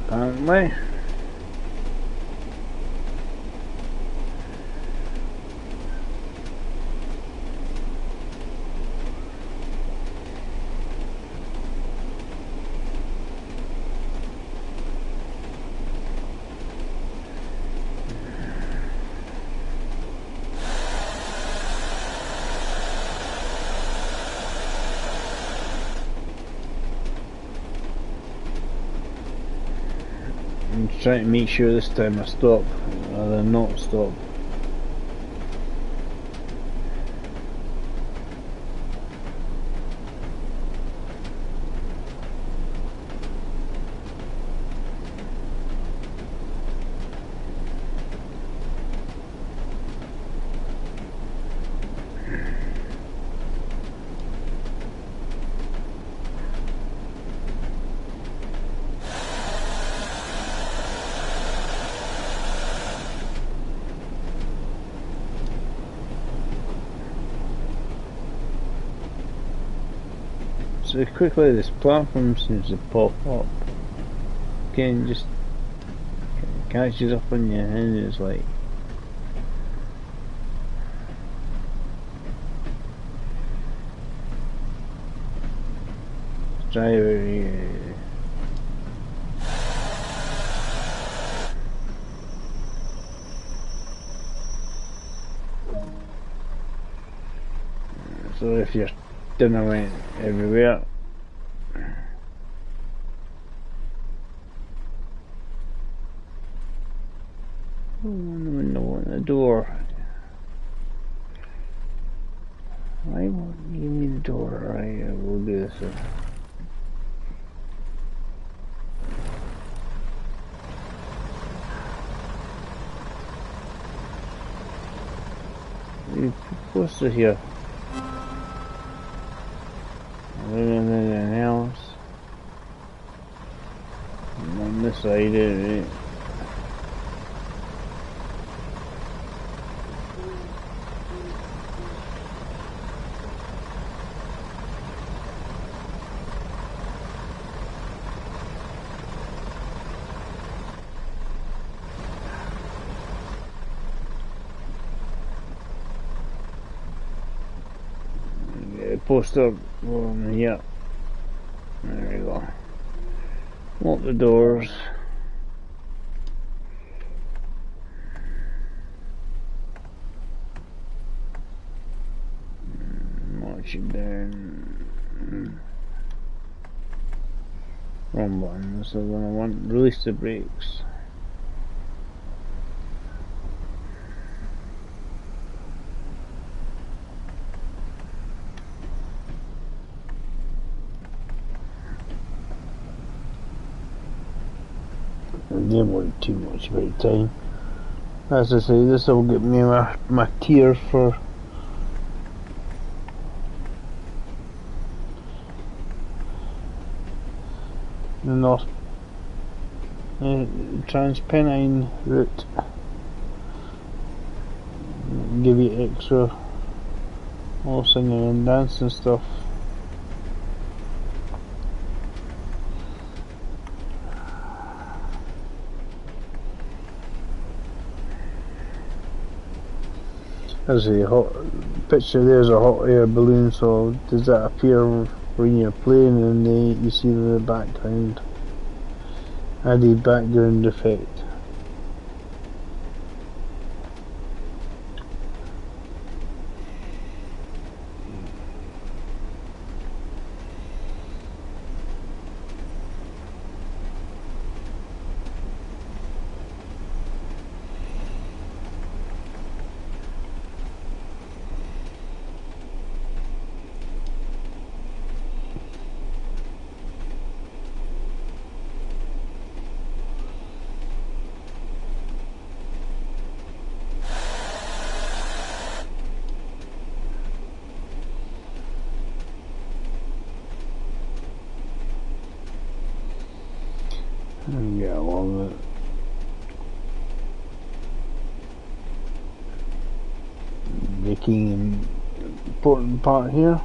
Apparently. I'm trying to make sure this time I stop rather than not stop. So quickly this platform seems to pop up. Again, just catches up on you and it's like driver. So if your dinner went everywhere. Oh, the window on the door. Why won't you give me the door? Right, we'll do this. What's this here? Anything else? On this side, right? Poster on here. There we go. Lock the doors. March it down. Wrong button. This is the one I want. Release the brakes. Didn't worry too much about time. As I say, this will get me my tier for the North Transpennine route. Give you extra all singing and dancing stuff. As a hot picture, there's a hot air balloon, so does that appear when you're playing and you see the background, added background effect. get along with it. The key and important part here.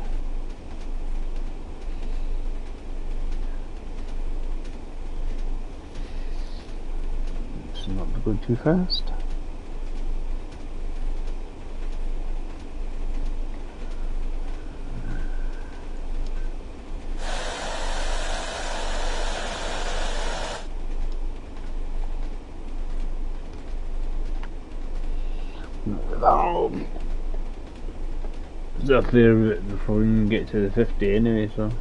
Just not to go too fast. It's a fair bit before we can get to the 50 anyway, so.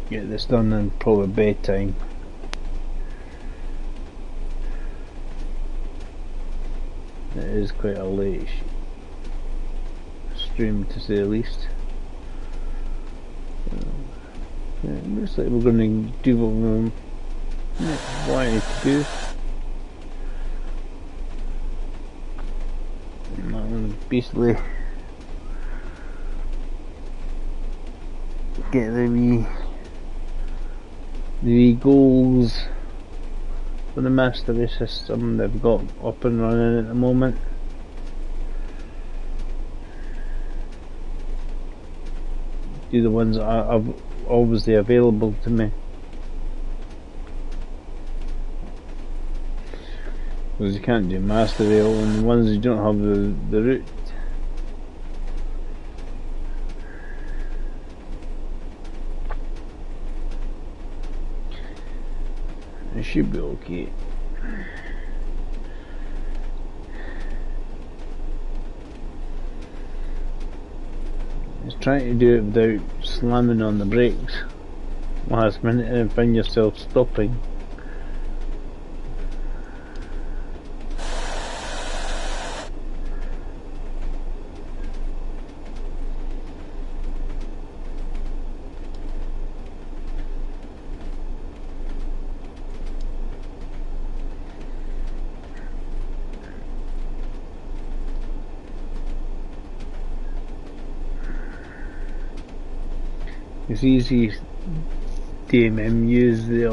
Get this done in probably bedtime. It is quite a late stream to say the least. Yeah, it looks like we're going to do what we wanted to do. And basically get the wee goals for the mastery system they've got up and running at the moment. Do the ones that are obviously available to me, because you can't do mastery on the ones you don't have the route. It should be okay. Just trying to do it without slamming on the brakes last minute and find yourself stopping. It's easy DMMUs, they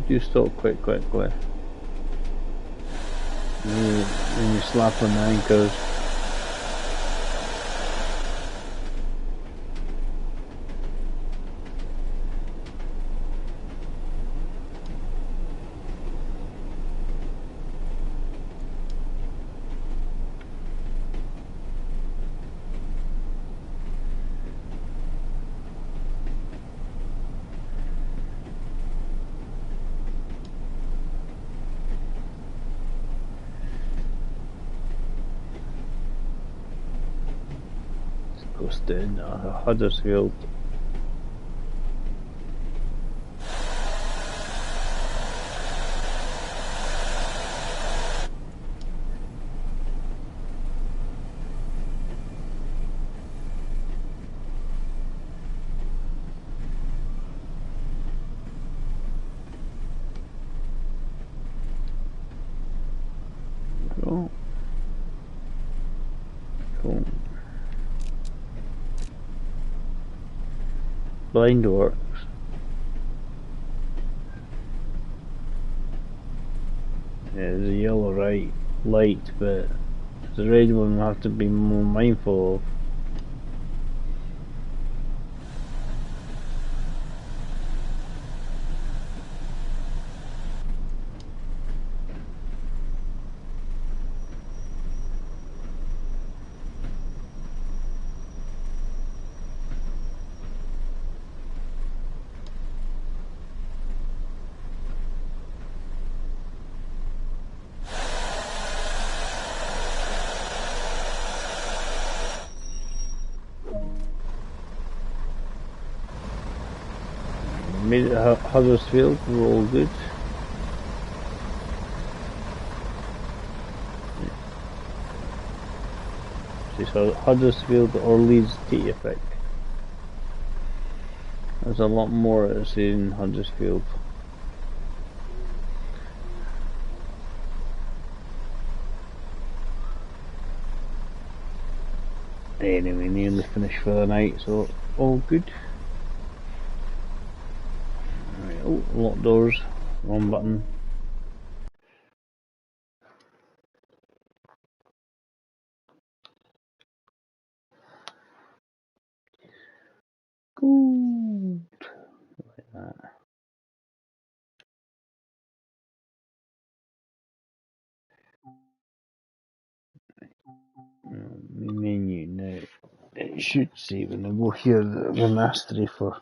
do stop quite quickly. When you slap on the anchors. Goes down Huddersfield. Cool. Cool. Blind works. Yeah, there's a yellow light, but the red one we'll have to be more mindful of. Made it Huddersfield, we're all good. So Huddersfield or Leeds take effect. There's a lot more to say in Huddersfield. Anyway, nearly finished for the night, so all good. Right, oh, lock doors, wrong button. Gold, like that. Menu now. It should say when I go here that the mastery for.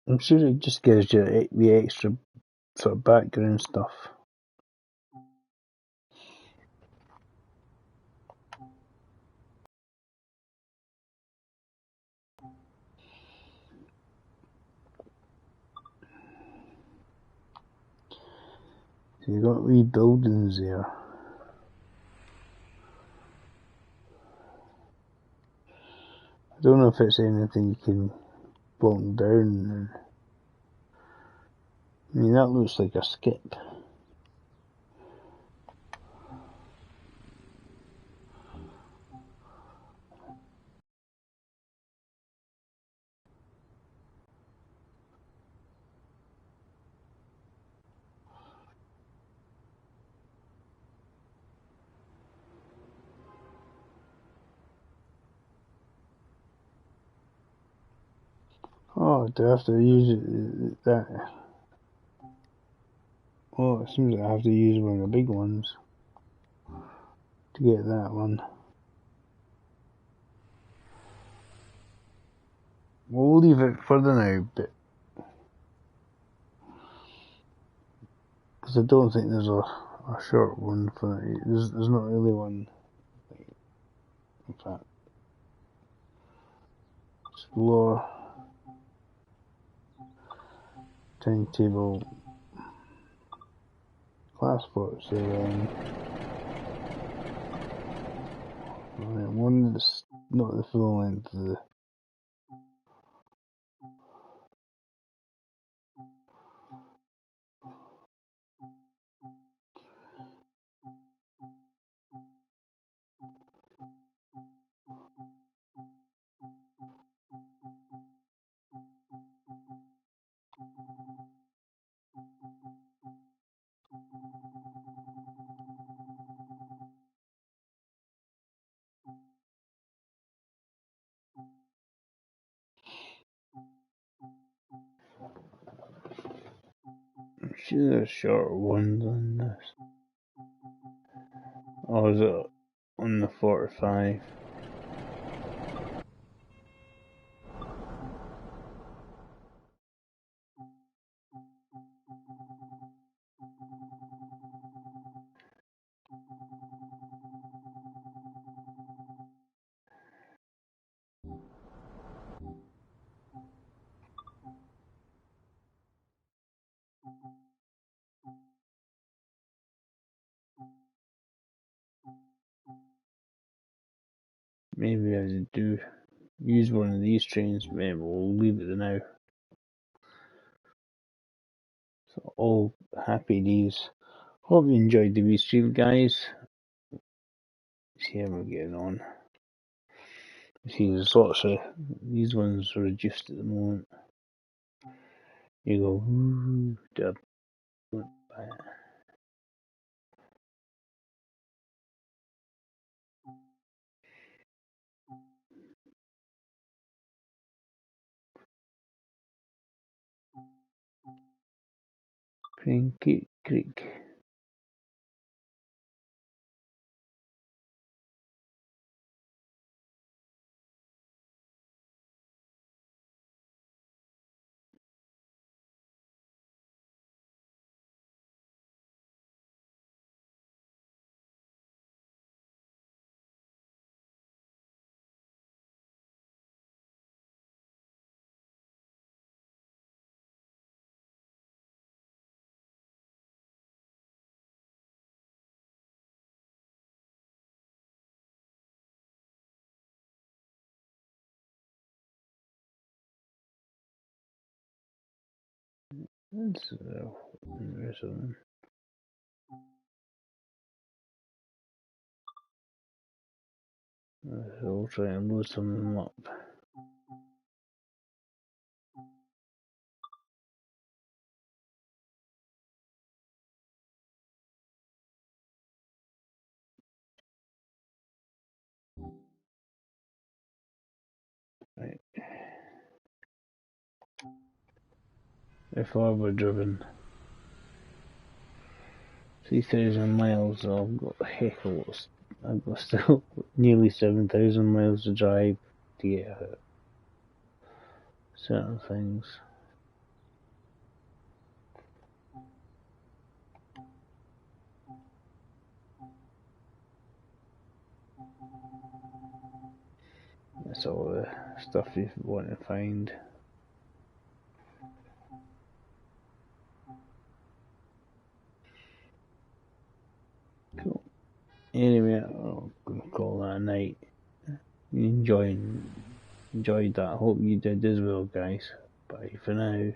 I'm sure it just gives you the extra sort of background stuff. So you've got wee buildings there. I don't know if it's anything you can block down. I mean, that looks like a skip. Oh, do I have to use that? Oh, it seems like I have to use one of the big ones to get that one. We'll leave it for the now, but because I don't think there's a short one for it. There's not really one. In fact, explore, timetable, class photos. So one that's not the full length of the. I'm sure there's shorter ones on this. Oh, is it on the 45? Maybe I do use one of these trains. Maybe we'll leave it now. So all happy days. Hope you enjoyed the wee stream, guys. See how we're getting on. See, there's lots of these ones are reduced at the moment. You go, ooh, dub. Cranky Creek. That's there's something. So we'll try and load some of them up. Right. If I were driven 3,000 miles, so I've got a heck of a lot. I've got still nearly 7,000 miles to drive to get out certain things. That's all the stuff you want to find. Cool. Anyway, I'm gonna call that a night. Enjoyed that. Hope you did as well, guys. Bye for now.